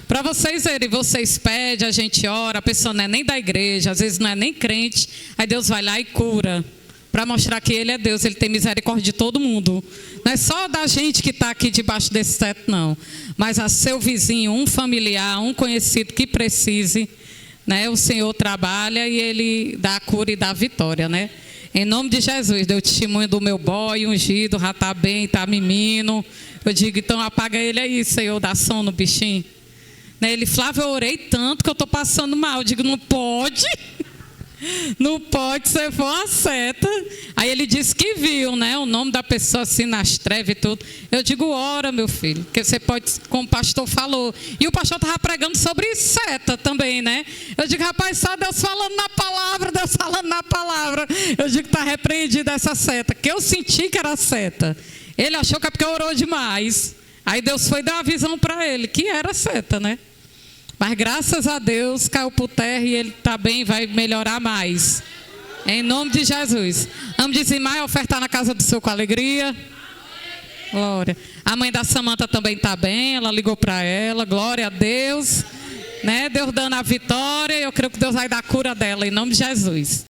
Para vocês verem, vocês pedem, a gente ora, a pessoa não é nem da igreja, às vezes não é nem crente, aí Deus vai lá e cura, para mostrar que Ele é Deus, Ele tem misericórdia de todo mundo. Não é só da gente que está aqui debaixo desse teto, não, mas a seu vizinho, um familiar, um conhecido que precise, né? O Senhor trabalha e Ele dá a cura e dá a vitória, né? Em nome de Jesus, deu testemunho do meu boy ungido, já está bem, está mimino. Eu digo, então apaga ele aí, Senhor, dá som no bichinho. Né? Ele, Flávio, eu orei tanto que eu estou passando mal. Eu digo, não pode. Não pode, você foi uma seta. Aí ele disse que viu, né? O nome da pessoa assim nas trevas e tudo. Eu digo, ora, meu filho, que você pode, como o pastor falou. E o pastor estava pregando sobre seta também, né? Eu digo, rapaz, só Deus falando na palavra, Deus falando na palavra. Eu digo, está repreendida essa seta, que eu senti que era seta. Ele achou que é porque orou demais. Aí Deus foi dar uma visão para ele, que era seta, né? Mas graças a Deus caiu por terra e ele está bem, vai melhorar mais. Em nome de Jesus. Vamos dizimar e ofertar na casa do Senhor com alegria. Glória. A mãe da Samanta também está bem, ela ligou para ela. Glória a Deus. Né? Deus dando a vitória. Eu creio que Deus vai dar a cura dela, em nome de Jesus.